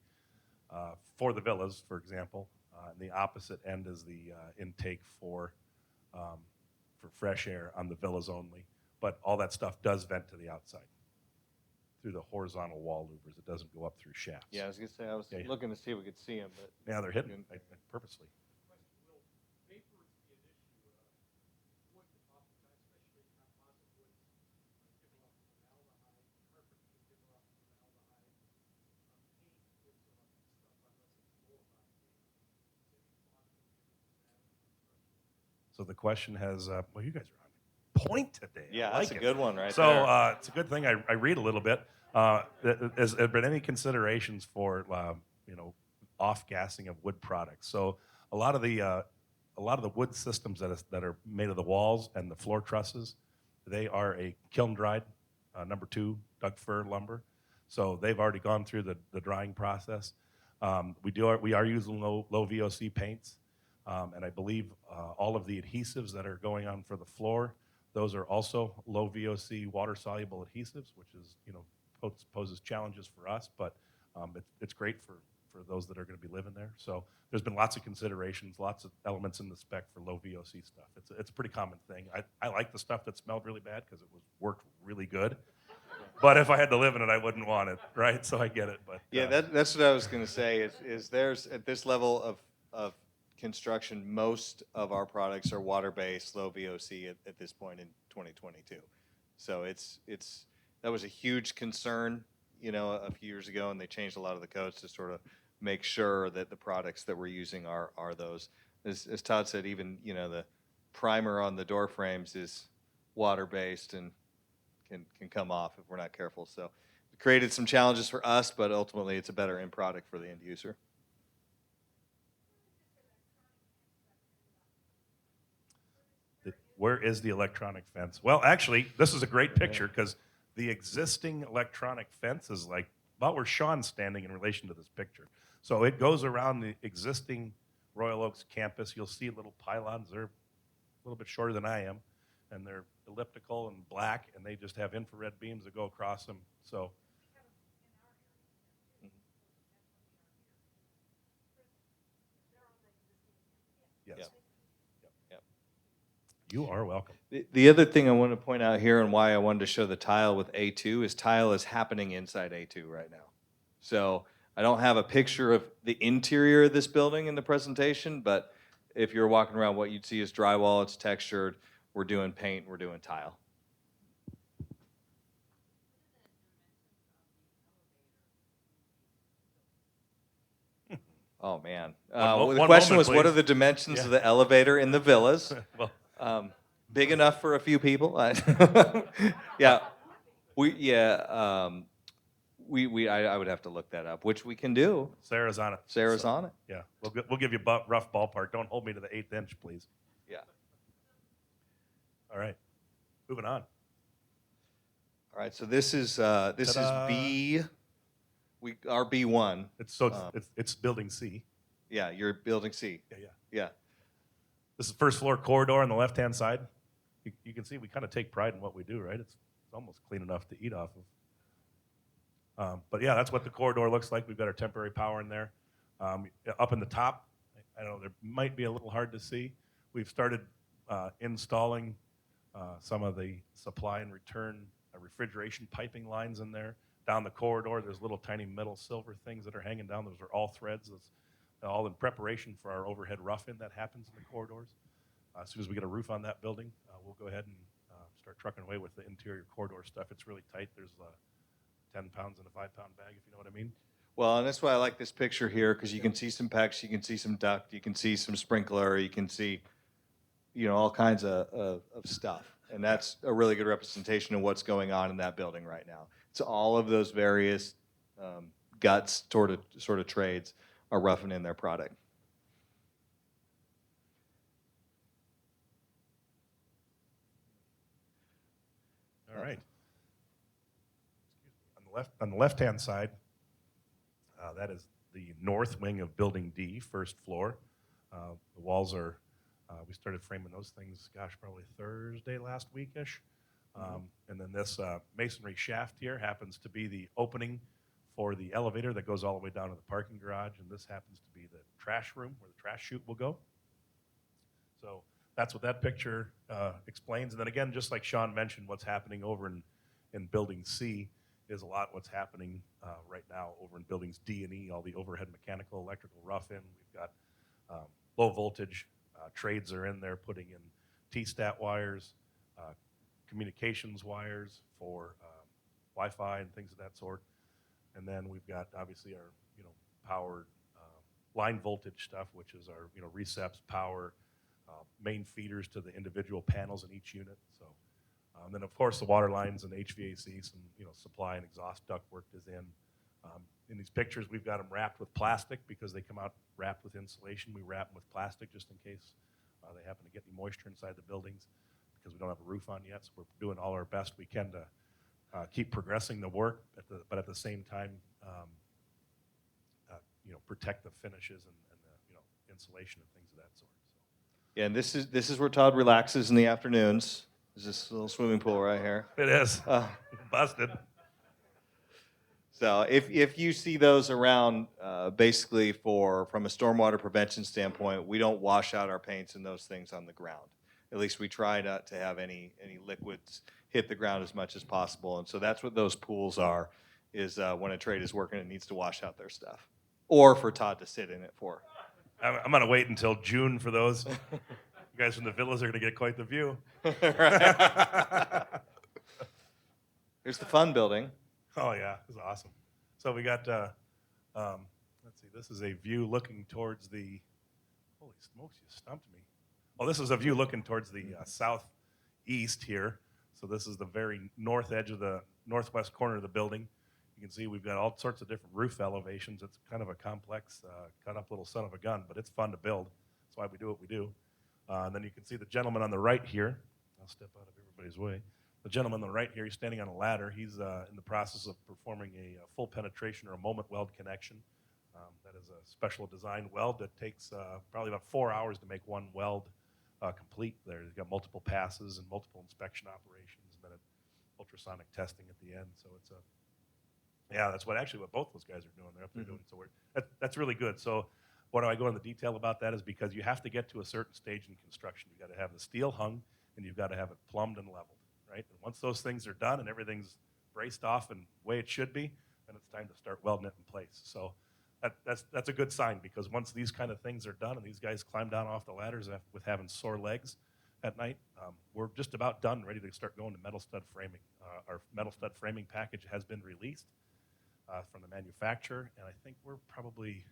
Speaker 1: for the villas, for example. And the opposite end is the intake for fresh air on the villas only. But all that stuff does vent to the outside through the horizontal wall louvers. It doesn't go up through shafts.
Speaker 3: Yeah, I was gonna say, I was looking to see if we could see them, but
Speaker 1: Yeah, they're hidden purposely.
Speaker 4: Will vapors be an issue? Wood, oftentimes, especially composite woods, give off formaldehyde. Carpet can give off formaldehyde. Paint gives off stuff unless it's fluoride paint. Is any thought been given to that in construction?
Speaker 1: So the question has, well, you guys are on point today.
Speaker 3: yeah,
Speaker 1: I
Speaker 3: that's
Speaker 1: like
Speaker 3: a
Speaker 1: it.
Speaker 3: good one right
Speaker 1: So
Speaker 3: there.
Speaker 1: it's a good thing I read a little bit. Has there been any considerations for off gassing of wood products? So a lot of the wood systems that are made of the walls and the floor trusses, they are a kiln dried number 2 Doug fir lumber. So they've already gone through the drying process. We are using low VOC paints, and I believe all of the adhesives that are going on for the floor, those are also low VOC water soluble adhesives, which is poses challenges for us, but it's great for those that are going to be living there. So there's been lots of considerations, lots of elements in the spec for low VOC stuff. It's a pretty common thing. I like the stuff that smelled really bad because it worked really good. But if I had to live in it, I wouldn't want it, right? So I get it. But
Speaker 3: Yeah, that's what I was going to say. Is there's at this level of construction, most of our products are water-based, low VOC at this point in 2022. So that was a huge concern, a few years ago, and they changed a lot of the codes to sort of make sure that the products that we're using are those. As Todd said, even the primer on the door frames is water-based and can come off if we're not careful. So it created some challenges for us, but ultimately it's a better end product for the end user.
Speaker 1: Where is the electronic fence? Well, actually, this is a great picture because the existing electronic fence is like about where Sean's standing in relation to this picture. So it goes around the existing Royal Oaks campus. You'll see little pylons. They're a little bit shorter than I am, and they're elliptical and black, and they just have infrared beams that go across them. So yes.
Speaker 3: Yep.
Speaker 1: You are welcome.
Speaker 3: The other thing I want to point out here and why I wanted to show the tile with A2 is tile is happening inside A2 right now. So I don't have a picture of the interior of this building in the presentation, but if you're walking around, what you'd see is drywall, it's textured, we're doing paint, we're doing tile. Oh, man. The question was, what are the dimensions of the elevator in the villas?
Speaker 1: Well,
Speaker 3: Big enough for a few people. Yeah, I would have to look that up, which we can do.
Speaker 1: Sarah's on it.
Speaker 3: Sarah's on it.
Speaker 1: Yeah, we'll give you rough ballpark. Don't hold me to the 1/8 inch, please.
Speaker 3: Yeah.
Speaker 1: All right, moving on.
Speaker 3: All right. So this is B. Our B1.
Speaker 1: It's building C.
Speaker 3: Yeah, you're building C. Yeah.
Speaker 1: This is first floor corridor on the left hand side. You can see we kind of take pride in what we do, right? It's almost clean enough to eat off of. But yeah, that's what the corridor looks like. We've got our temporary power in there. Up in the top, I don't know, there might be a little hard to see. We've started installing some of the supply and return refrigeration piping lines in there. Down the corridor, there's little tiny metal silver things that are hanging down. Those are all threads. That's all in preparation for our overhead rough-in that happens in the corridors. As soon as we get a roof on that building, we'll go ahead and start trucking away with the interior corridor stuff. It's really tight. There's 10 pounds in a 5-pound bag, if you know what I mean.
Speaker 3: Well, and that's why I like this picture here, because you can see some PEX, you can see some duct, you can see some sprinkler, you can see, all kinds of stuff. And that's a really good representation of what's going on in that building right now. It's all of those various guts, sort of trades are roughing in their product.
Speaker 1: All right. On the left-hand side, that is the north wing of Building D, first floor. The walls are, we started framing those things, probably Thursday last week-ish. And then this masonry shaft here happens to be the opening for the elevator that goes all the way down to the parking garage, and this happens to be the trash room where the trash chute will go. So that's what that picture explains. And then again, just like Sean mentioned, what's happening over in Building C is a lot what's happening right now over in Buildings D and E, all the overhead mechanical, electrical rough-in. We've got low voltage trades are in there putting in T-stat wires, communications wires for Wi-Fi and things of that sort. And then we've got obviously our powered line voltage stuff, which is our receps, power, main feeders to the individual panels in each unit. So then of course the water lines and HVAC, some supply and exhaust duct work is in. In these pictures we've got them wrapped with plastic because they come out wrapped with insulation. We wrap them with plastic just in case they happen to get any moisture inside the buildings because we don't have a roof on yet. So we're doing all our best we can to keep progressing the work, but at the same time, protect the finishes and the insulation and things of that sort. So.
Speaker 3: Yeah, and this is where Todd relaxes in the afternoons. There's this little swimming pool right here.
Speaker 1: It is busted.
Speaker 3: So if you see those around, basically from a stormwater prevention standpoint, we don't wash out our paints and those things on the ground. At least we try not to have any liquids hit the ground as much as possible. And so that's what those pools are, is when a trade is working, it needs to wash out their stuff. Or for Todd to sit in it for.
Speaker 1: I'm going to wait until June for those. You guys from the villas are going to get quite the view.
Speaker 3: Here's the fun building.
Speaker 1: Oh, yeah, this is awesome. So we got, let's see, this is a view looking towards the, holy smokes, you stumped me. Well, this is a view looking towards the southeast here. So this is the very north edge of the northwest corner of the building. You can see we've got all sorts of different roof elevations. It's kind of a complex, cut-up little son of a gun, but it's fun to build. That's why we do what we do. And then you can see the gentleman on the right here. I'll step out of everybody's way. The gentleman on the right here, he's standing on a ladder. He's in the process of performing a full penetration or a moment weld connection. That is a special design weld that takes probably about 4 hours to make one weld complete there. You've got multiple passes and multiple inspection operations, and then ultrasonic testing at the end. So it's that's what both those guys are doing. They're up there doing. So that's really good. So why do I go into detail about that is because you have to get to a certain stage in construction. You've got to have the steel hung, and you've got to have it plumbed and leveled, right? And once those things are done and everything's braced off and the way it should be, then it's time to start welding it in place. So that's a good sign, because once these kind of things are done and these guys climb down off the ladders with having sore legs at night, we're just about done, ready to start going to metal stud framing. Our metal stud framing package has been released from the manufacturer, and I think we're probably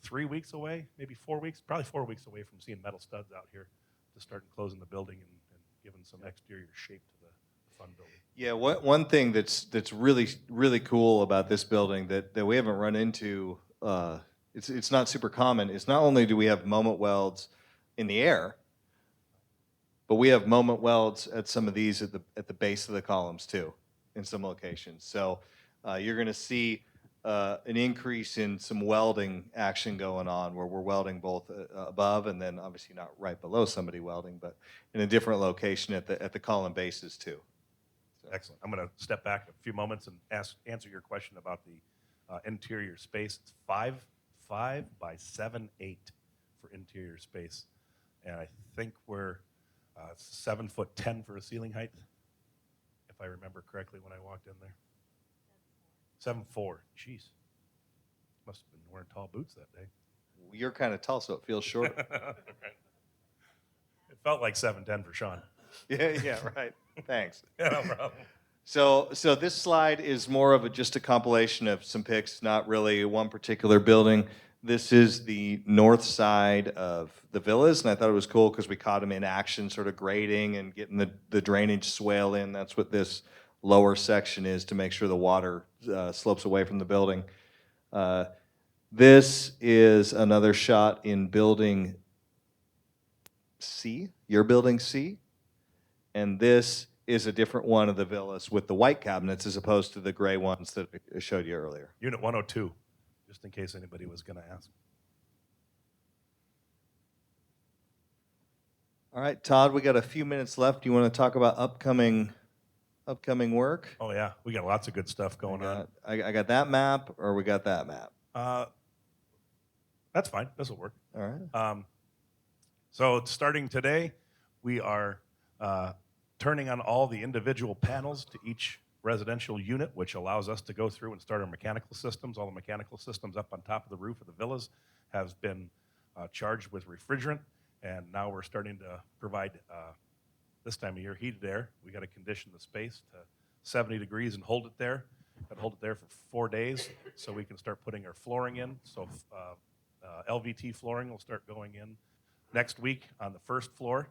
Speaker 1: 3 weeks away, maybe 4 weeks, probably 4 weeks away from seeing metal studs out here to start closing the building and giving some exterior shape to the fun building.
Speaker 3: Yeah, one thing that's really, really cool about this building that we haven't run into, it's not super common, is not only do we have moment welds in the air, but we have moment welds at some of these at the base of the columns too, in some locations. So you're going to see an increase in some welding action going on, where we're welding both above and then obviously not right below somebody welding, but in a different location at the column bases too.
Speaker 1: Excellent. I'm going to step back a few moments and answer your question about the interior space. It's 5 by 7'8" for interior space, and I think we're 7'10" for a ceiling height, if I remember correctly when I walked in there. 7'4". Jeez, must have been wearing tall boots that day.
Speaker 3: You're kind of tall, so it feels shorter.
Speaker 1: Right. It felt like 7'10" for Sean.
Speaker 3: Yeah, right. Thanks.
Speaker 1: Yeah, no problem.
Speaker 3: So this slide is more of just a compilation of some pics, not really one particular building. This is the north side of the villas, and I thought it was cool because we caught them in action, sort of grading and getting the drainage swale in. That's what this lower section is, to make sure the water slopes away from the building. This is another shot in building C, your building C, and this is a different one of the villas with the white cabinets as opposed to the gray ones that I showed you earlier.
Speaker 1: Unit 102, just in case anybody was going to ask.
Speaker 3: All right, Todd, we got a few minutes left. Do you want to talk about upcoming work?
Speaker 1: Oh yeah, we got lots of good stuff going on.
Speaker 3: I got that map, or we got that map.
Speaker 1: That's fine. This will work.
Speaker 3: All right.
Speaker 1: So starting today, we are turning on all the individual panels to each residential unit, which allows us to go through and start our mechanical systems. All the mechanical systems up on top of the roof of the villas have been charged with refrigerant, and now we're starting to provide, this time of year, heated air. We got to condition the space to 70 degrees and hold it there. Got to hold it there for 4 days so we can start putting our flooring in. So LVT flooring will start going in next week on the first floor.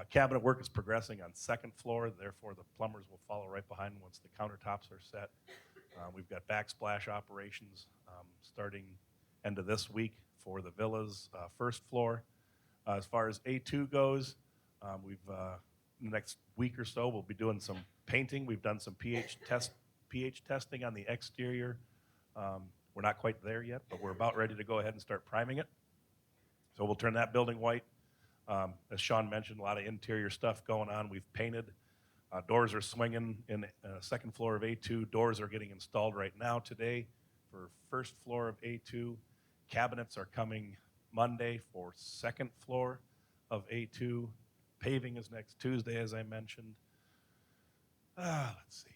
Speaker 1: Cabinet work is progressing on second floor, therefore the plumbers will follow right behind once the countertops are set. We've got backsplash operations starting end of this week for the villas first floor. As far as A2 goes, in the next week or so we'll be doing some painting. We've done some pH testing on the exterior. We're not quite there yet, but we're about ready to go ahead and start priming it. So we'll turn that building white. As Sean mentioned, a lot of interior stuff going on. We've painted. Doors are swinging in second floor of A2. Doors are getting installed right now today for first floor of A2. Cabinets are coming Monday for second floor of A2. Paving is next Tuesday, as I mentioned. Let's see.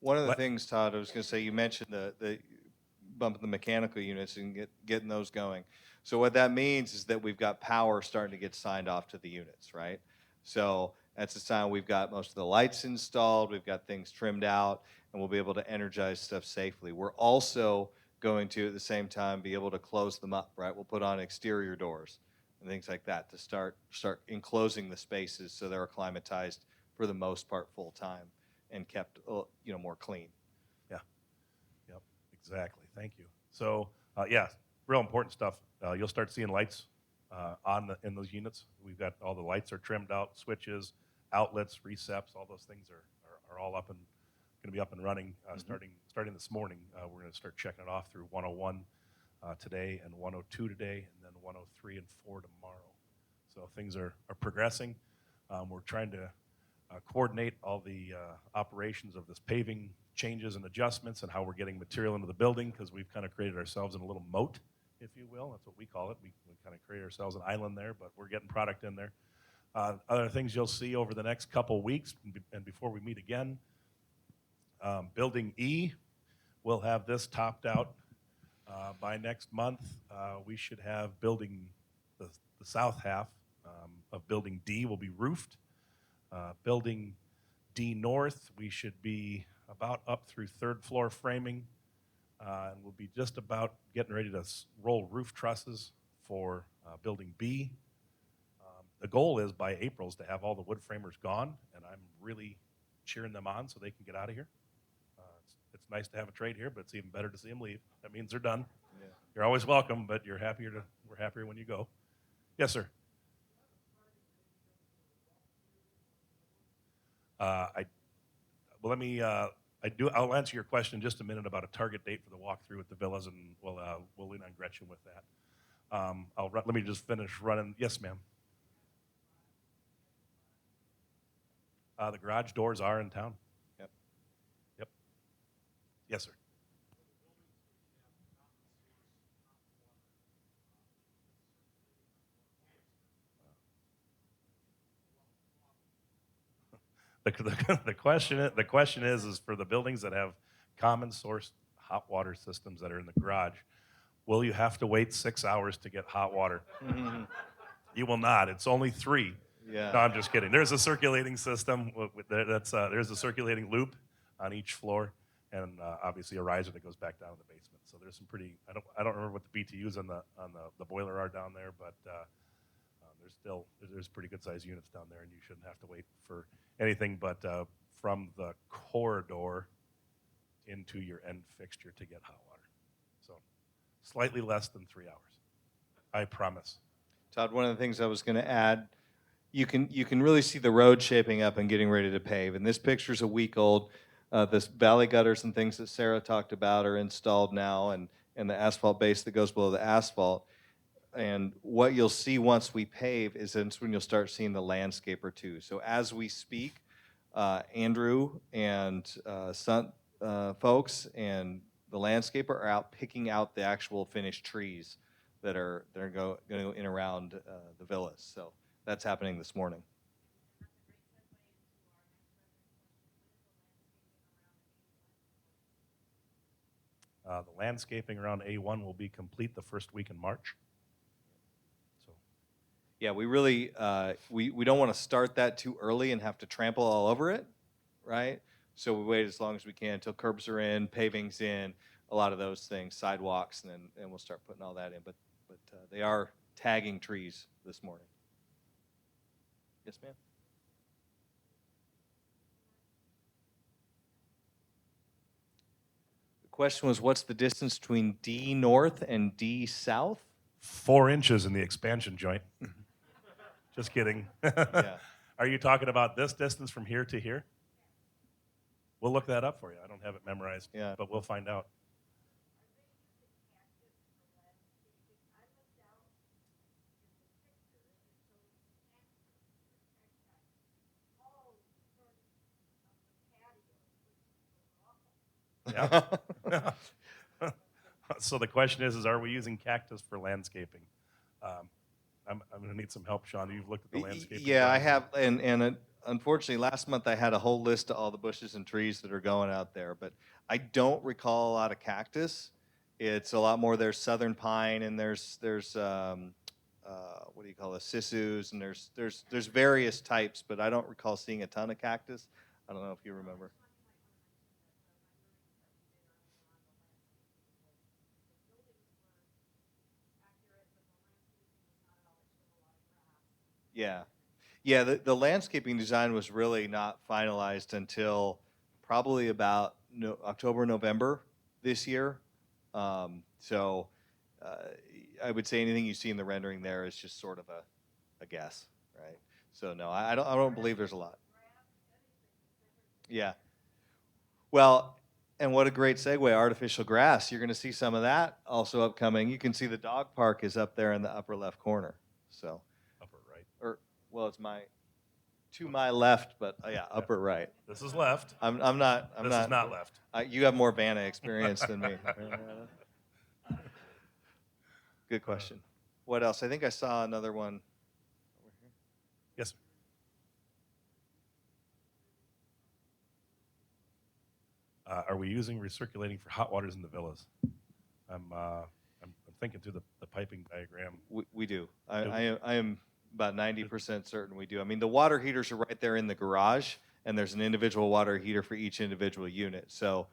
Speaker 3: One of the things, Todd, I was going to say, you mentioned the bumping the mechanical units and getting those going. So what that means is that we've got power starting to get signed off to the units, right? So that's a sign we've got most of the lights installed, we've got things trimmed out, and we'll be able to energize stuff safely. We're also going to, at the same time, be able to close them up, right? We'll put on exterior doors and things like that to start enclosing the spaces so they're acclimatized for the most part full time and kept more clean.
Speaker 1: Yeah. Yep. Exactly. Thank you. So yeah, real important stuff. You'll start seeing lights in those units. We've got all the lights are trimmed out, switches, outlets, receps, all those things are all up and going to be up and running starting this morning. We're going to start checking it off through 101 today and 102 today, and then 103 and 4 tomorrow. So things are progressing. We're trying to coordinate all the operations of this paving changes and adjustments and how we're getting material into the building, because we've kind of created ourselves in a little moat, if you will. That's what we call it. We kind of create ourselves an island there, but we're getting product in there. Other things you'll see over the next couple weeks and before we meet again, Building E, we'll have this topped out by next month. We should have building the south half of Building D will be roofed. Building D North, we should be about up through third floor framing, and we'll be just about getting ready to roll roof trusses for Building B. The goal is by April is to have all the wood framers gone, and I'm really cheering them on so they can get out of here. It's nice to have a trade here, but it's even better to see them leave. That means they're done. Yeah. You're always welcome, but we're happier when you go. Yes, sir. I'll answer your question in just a minute about a target date for the walkthrough at the villas, and we'll lean on Gretchen with that. Let me just finish running. Yes, ma'am. The garage doors are in town. Yes, sir. The question is for the buildings that have common source hot water systems that are in the garage, will you have to wait 6 hours to get hot water? You will not. It's only 3.
Speaker 3: Yeah.
Speaker 1: No, I'm just kidding. There's a circulating system. There's a circulating loop on each floor, and obviously a riser that goes back down to the basement. So there's some pretty. I don't remember what the BTUs on the boiler are down there, but there's pretty good sized units down there, and you shouldn't have to wait for anything but from the corridor into your end fixture to get hot water. So slightly less than 3 hours. I promise.
Speaker 3: Todd, one of the things I was going to add, you can really see the road shaping up and getting ready to pave. And this picture's a week old. This valley gutters and things that Sarah talked about are installed now, and the asphalt base that goes below the asphalt. And what you'll see once we pave is that's when you'll start seeing the landscaper too. So as we speak, Andrew and Sundt folks and the landscaper are out picking out the actual finished trees that are going to go in around the villas. So that's happening this morning.
Speaker 1: The landscaping around A1 will be complete the first week in March. So
Speaker 3: Yeah, we really we don't want to start that too early and have to trample all over it, right? So we wait as long as we can until curbs are in, paving's in, a lot of those things, sidewalks, and then we'll start putting all that in. But they are tagging trees this morning. Yes, ma'am. The question was, what's the distance between D north and D south?
Speaker 1: 4 inches in the expansion joint. Just kidding.
Speaker 3: Yeah.
Speaker 1: Are you talking about this distance from here to here? We'll look that up for you. I don't have it memorized,
Speaker 3: Yeah.
Speaker 1: but we'll find out. Yeah. So the question is are we using cactus for landscaping? I'm going to need some help, Sean. You've looked at the landscaping.
Speaker 3: Yeah, I
Speaker 1: drawings.
Speaker 3: have, and unfortunately, last month I had a whole list of all the bushes and trees that are going out there, but I don't recall a lot of cactus. It's a lot more. There's southern pine, and there's what do you call it, sisus, and there's various types, but I don't recall seeing a ton of cactus. I don't know if you remember. Yeah. Yeah, the landscaping design was really not finalized until probably about October, November this year. So I would say anything you see in the rendering there is just sort of a guess, right? So no, I don't believe there's a lot. Yeah. Well, and what a great segue, artificial grass. You're going to see some of that also upcoming. You can see the dog park is up there in the upper left corner. So,
Speaker 1: Upper right.
Speaker 3: or well, it's to my left, but yeah, upper right.
Speaker 1: This is left.
Speaker 3: I'm
Speaker 1: This
Speaker 3: not.
Speaker 1: is not left.
Speaker 3: You have more Vanna experience than me. Good question. What else? I think I saw another one over here.
Speaker 1: Yes. Are we using recirculating for hot waters in the villas? I'm thinking through the piping diagram.
Speaker 3: We do.
Speaker 1: Do
Speaker 3: I am about 90% certain we do. I mean, the water heaters are right there in the garage, and there's an individual water heater for each individual unit. So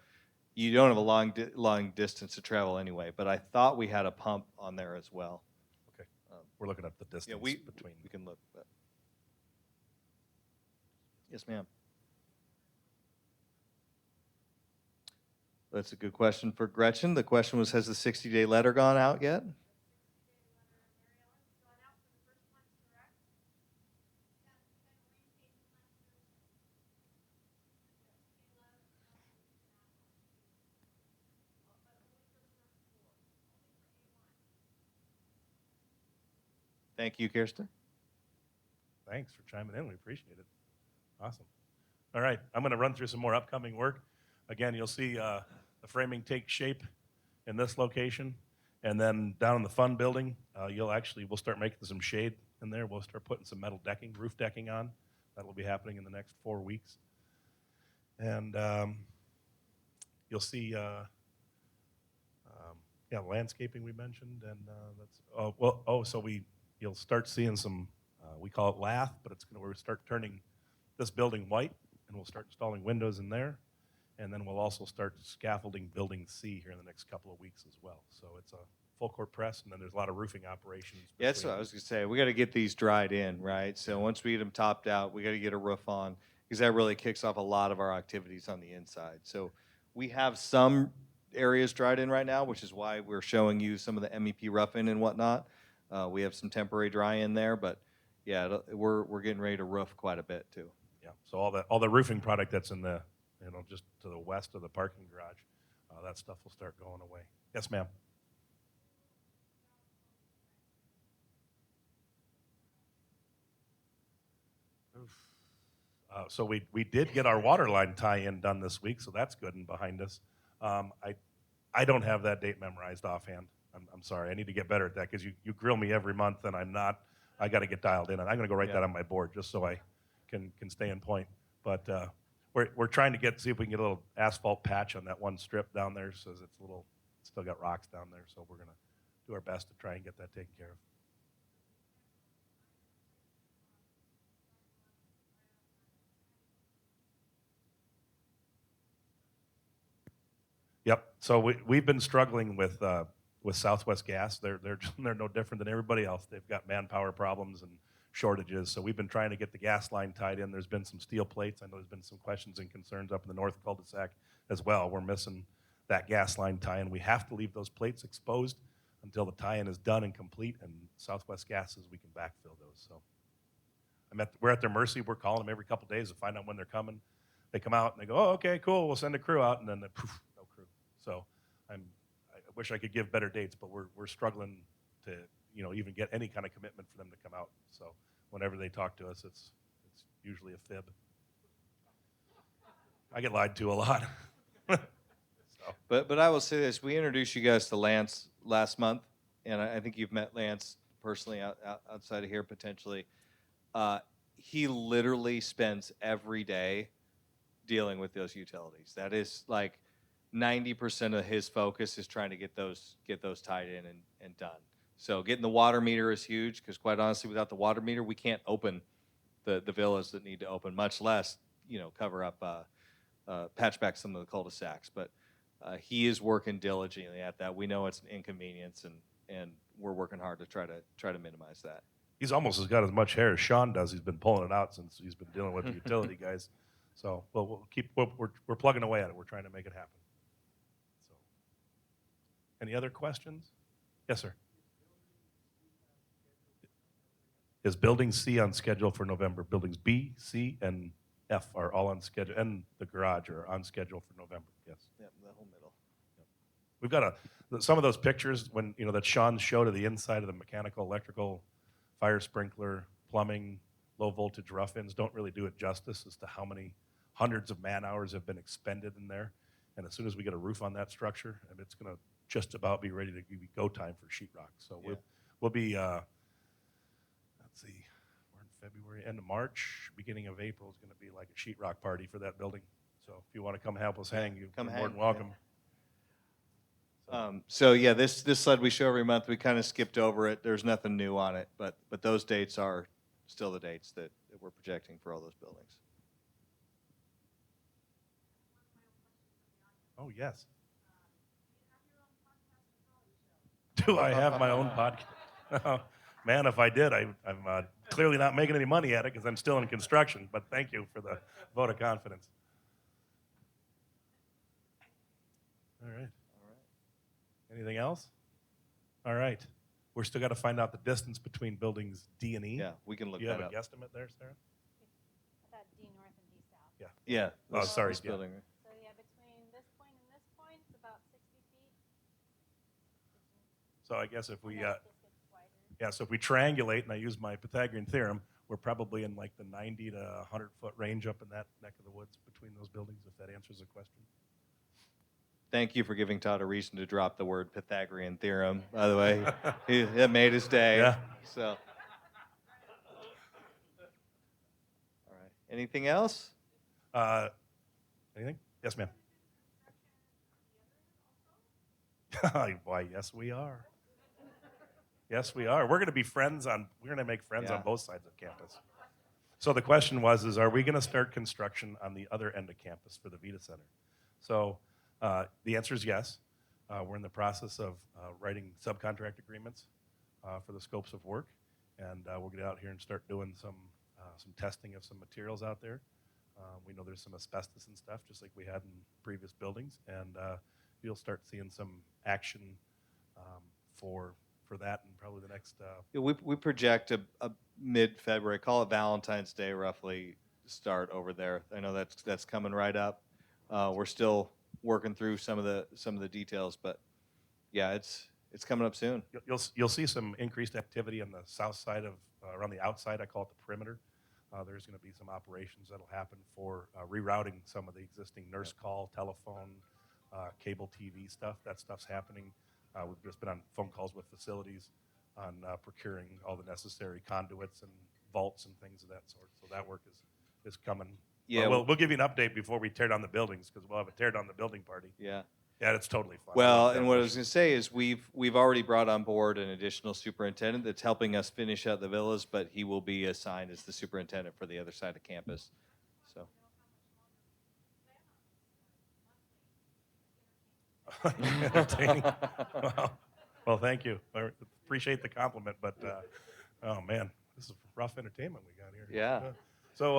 Speaker 3: you don't have a long distance to travel anyway. But I thought we had a pump on there as well.
Speaker 1: Okay. We're looking up the distance between.
Speaker 3: We can look. But. Yes, ma'am. That's a good question for Gretchen. The question was, has the 60-day letter gone out yet? Thank you, Kirsten.
Speaker 1: Thanks for chiming in. We appreciate it. Awesome. All right. I'm going to run through some more upcoming work. Again, you'll see the framing takes shape in this location. And then down in the fun building, we'll start making some shade in there. We'll start putting some metal decking, roof decking on. That'll be happening in the next 4 weeks. And you'll see, landscaping we mentioned, and you'll start seeing some. We call it lath, but we'll start turning this building white, and we'll start installing windows in there, and then we'll also start scaffolding Building C here in the next couple of weeks as well. So it's a full court press, and then there's a lot of roofing operations.
Speaker 3: Yeah, that's what I was gonna say. We got to get these dried in, right? So once we get them topped out, we got to get a roof on, because that really kicks off a lot of our activities on the inside. So we have some areas dried in right now, which is why we're showing you some of the MEP roughing and whatnot. We have some temporary dry in there, but yeah, we're getting ready to roof quite a bit too.
Speaker 1: Yeah. So all the roofing product that's in the just to the west of the parking garage, that stuff will start going away. Yes, ma'am. So we did get our water line tie-in done this week, so that's good and behind us. I don't have that date memorized offhand. I'm sorry. I need to get better at that, because you grill me every month and I'm not. I got to get dialed in, and I'm going to go write that on my board just so I can stay in point. But we're trying to see if we can get a little asphalt patch on that one strip down there, so it's still got rocks down there. So we're going to do our best to try and get that taken care of. Yep. So we've been struggling with Southwest Gas. They're no different than everybody else. They've got manpower problems and shortages. So we've been trying to get the gas line tied in. There's been some steel plates. I know there's been some questions and concerns up in the north cul-de-sac as well. We're missing that gas line tie-in. We have to leave those plates exposed until the tie-in is done and complete. And Southwest Gas says we can backfill those. So we're at their mercy. We're calling them every couple of days to find out when they're coming. They come out and they go, "Oh, okay, cool. We'll send a crew out," and then poof, no crew. So I wish I could give better dates, but we're struggling to even get any kind of commitment for them to come out. So whenever they talk to us, it's usually a fib. I get lied to a lot. So.
Speaker 3: But I will say this: we introduced you guys to Lance last month, and I think you've met Lance personally outside of here potentially. He literally spends every day dealing with those utilities. That is like 90% of his focus is trying to get those tied in and done. So getting the water meter is huge, because quite honestly, without the water meter, we can't open the villas that need to open, much less cover up patch back some of the cul-de-sacs. But he is working diligently at that. We know it's an inconvenience, and we're working hard to try to minimize that.
Speaker 1: He's almost got as much hair as Sean does. He's been pulling it out since he's been dealing with the utility guys. So, we're plugging away at it. We're trying to make it happen. So, any other questions? Yes, sir. Is Building C on schedule for November? Buildings B, C, and F are all on schedule, and the garage are on schedule for November. Yes.
Speaker 3: Yep, the whole middle.
Speaker 1: Yep. We've got some of those pictures when that Sean showed of the inside of the mechanical, electrical, fire sprinkler, plumbing, low voltage rough-ins don't really do it justice as to how many hundreds of man hours have been expended in there. And as soon as we get a roof on that structure, and it's going to just about be ready to be go time for sheetrock. So we'll be, let's see, we're in February, end of March, beginning of April is going to be like a sheetrock party for that building. So if you want to come help us hang, you're more than welcome.
Speaker 3: So yeah, this slide we show every month, we kind of skipped over it. There's nothing new on it, but those dates are still the dates that we're projecting for all those buildings.
Speaker 1: Oh, yes. Do I have my own podcast? Man, if I did, I'm clearly not making any money at it because I'm still in construction, but thank you for the vote of confidence. All right. Anything else? All right. We're still got to find out the distance between buildings D and E.
Speaker 3: Yeah, we can look
Speaker 1: that up. Do you have
Speaker 3: up.
Speaker 1: a guesstimate there, Sarah?
Speaker 2: I thought D north and D south.
Speaker 1: Yeah.
Speaker 3: Yeah.
Speaker 1: Oh, sorry.
Speaker 3: This building.
Speaker 2: So yeah, between this point and this point, it's about 60 feet.
Speaker 1: So I guess if we,
Speaker 2: And then it just gets wider.
Speaker 1: so if we triangulate, and I use my Pythagorean theorem, we're probably in like the 90 to 100 foot range up in that neck of the woods between those buildings, if that answers the question.
Speaker 3: Thank you for giving Todd a reason to drop the word Pythagorean theorem, by the way. That made his day.
Speaker 1: Yeah.
Speaker 3: So, all right. Anything else?
Speaker 1: Anything? Yes, ma'am. Why, yes, we are. Yes, we are. We're going to be friends on. We're going to make friends
Speaker 3: Yeah.
Speaker 1: on both sides of campus. So the question was: are we going to start construction on the other end of campus for the Vita Center? So the answer is yes. We're in the process of writing subcontract agreements for the scopes of work, and we'll get out here and start doing some testing of some materials out there. We know there's some asbestos and stuff, just like we had in previous buildings, and you'll start seeing some action for that in probably the next.
Speaker 3: Yeah, we project a mid-February, call it Valentine's Day, roughly start over there. I know that's coming right up. We're still working through some of the details, but yeah, it's coming up soon.
Speaker 1: You'll see some increased activity on the south side of around the outside. I call it the perimeter. There's going to be some operations that'll happen for rerouting some of the existing nurse call, telephone, cable TV stuff. That stuff's happening. We've just been on phone calls with facilities on procuring all the necessary conduits and vaults and things of that sort. So that work is coming.
Speaker 3: Yeah,
Speaker 1: we'll give you an update before we tear down the buildings, because we'll have a tear down the building party.
Speaker 3: Yeah.
Speaker 1: Yeah, it's totally fun.
Speaker 3: Well, and what I was going to say is we've already brought on board an additional superintendent that's helping us finish out the villas, but he will be assigned as the superintendent for the other side of campus. So.
Speaker 1: Entertaining. Well, thank you. I appreciate the compliment, but oh man, this is rough entertainment we got here.
Speaker 3: Yeah.
Speaker 1: So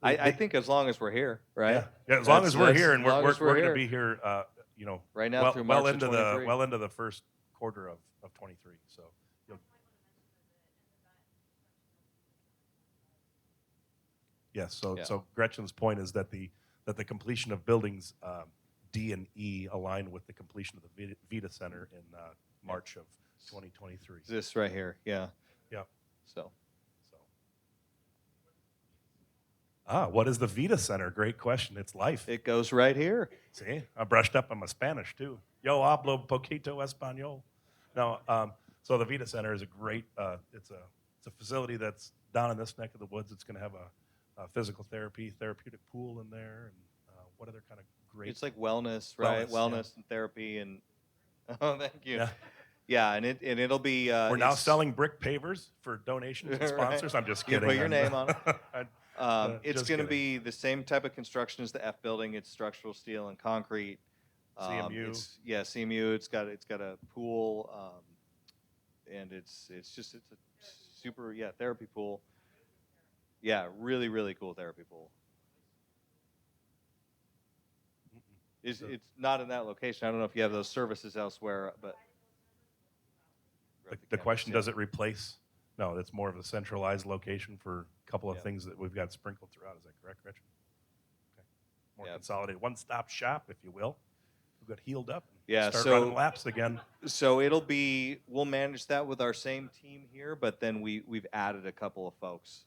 Speaker 3: I think as long as we're here, right?
Speaker 1: Yeah, as long as we're here, and
Speaker 3: as long
Speaker 1: we're
Speaker 3: as we're
Speaker 1: going to
Speaker 3: here.
Speaker 1: be here,
Speaker 3: Right now through March of 23.
Speaker 1: well into the first quarter of 23. So. Yes. So Gretchen's point is that the completion of buildings D and E align with the completion of the Vita Center in March of 2023.
Speaker 3: This right here, yeah.
Speaker 1: Yeah.
Speaker 3: So.
Speaker 1: What is the Vita Center? Great question. It's life.
Speaker 3: It goes right here.
Speaker 1: See, I brushed up on my Spanish too. Yo hablo poquito español. No, so the Vita Center is a great. It's a facility that's down in this neck of the woods. It's going to have a physical therapeutic pool in there, and what other kind of great.
Speaker 3: It's like wellness, right? Wellness and therapy, and oh, thank you. Yeah, and it'll be.
Speaker 1: We're now selling brick pavers for donations and sponsors.
Speaker 3: Right.
Speaker 1: I'm just
Speaker 3: You
Speaker 1: kidding.
Speaker 3: put your name on it. It's going to
Speaker 1: kidding.
Speaker 3: be the same type of construction as the F building. It's structural steel and concrete.
Speaker 1: CMU.
Speaker 3: CMU. It's got a pool, and it's a super therapy pool. Yeah, really really cool therapy pool. It's not in that location. I don't know if you have those services elsewhere, but
Speaker 1: the question, does it replace? No, it's more of a centralized location for a couple of things that we've got sprinkled throughout. Is that correct, Gretchen? Okay. More consolidated, one-stop shop, if you will. We've got healed up and start running laps again.
Speaker 3: So we'll manage that with our same team here, but then we've added a couple of folks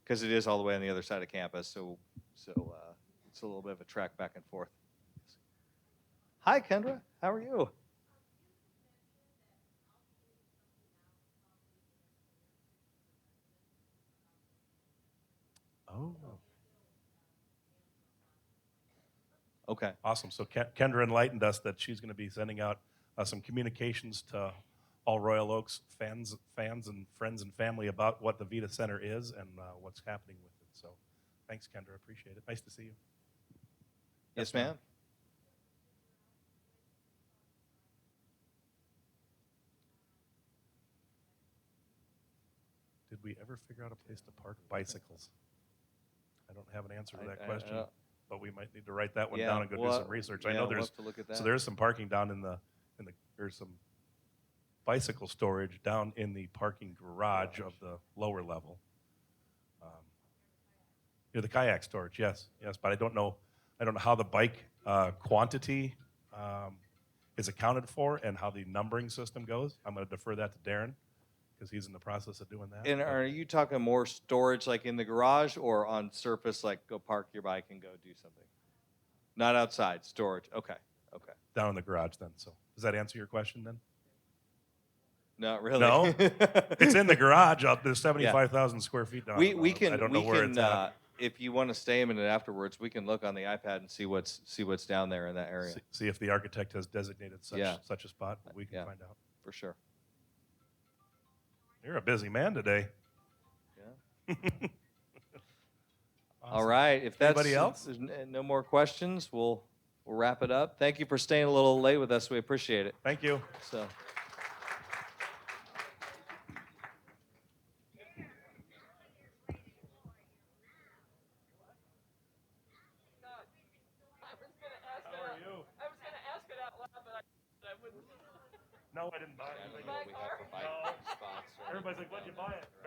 Speaker 3: because it is all the way on the other side of campus. So it's a little bit of a trek back and forth. Hi, Kendra. How are you?
Speaker 1: Oh.
Speaker 3: Okay.
Speaker 1: Awesome. So Kendra enlightened us that she's going to be sending out some communications to all Royal Oaks fans and friends and family about what the Vita Center is and what's happening with it. So thanks, Kendra. Appreciate it. Nice to see you.
Speaker 3: Yes, ma'am.
Speaker 1: Did we ever figure out a place to park bicycles? I don't have an answer to that question, but we might need to write that one down and go do some research. I know
Speaker 3: we'll have to look at that.
Speaker 1: So there's some parking down there's some bicycle storage down in the parking garage of the lower level. The kayak storage, yes, but I don't know how the bike quantity is accounted for and how the numbering system goes. I'm going to defer that to Darren, because he's in the process of doing that.
Speaker 3: And are you talking more storage like in the garage or on surface, like go park your bike and go do something? Not outside, storage. Okay. Okay.
Speaker 1: down in the garage then. So does that answer your question then?
Speaker 3: Not really.
Speaker 1: No. It's in the garage. There's 75,000 square feet down.
Speaker 3: We can
Speaker 1: I don't
Speaker 3: we
Speaker 1: know where
Speaker 3: can
Speaker 1: it's at.
Speaker 3: if you want to stay a minute afterwards, we can look on the iPad and see what's down there in that area
Speaker 1: See if the architect has designated
Speaker 3: Yeah.
Speaker 1: such a spot. We can
Speaker 3: Yeah.
Speaker 1: find out.
Speaker 3: for sure.
Speaker 1: You're a busy man today.
Speaker 3: Yeah.
Speaker 1: Awesome.
Speaker 3: All right. If that's
Speaker 1: Anybody else?
Speaker 3: there's no more questions, we'll wrap it up. Thank you for staying a little late with us. We appreciate it.
Speaker 1: Thank you.
Speaker 3: So.
Speaker 1: No, I didn't buy it.
Speaker 3: I don't know what we have for bike spots. or
Speaker 1: Everybody's
Speaker 3: anything
Speaker 1: like, what'd you
Speaker 3: down
Speaker 1: buy
Speaker 3: there,
Speaker 1: it?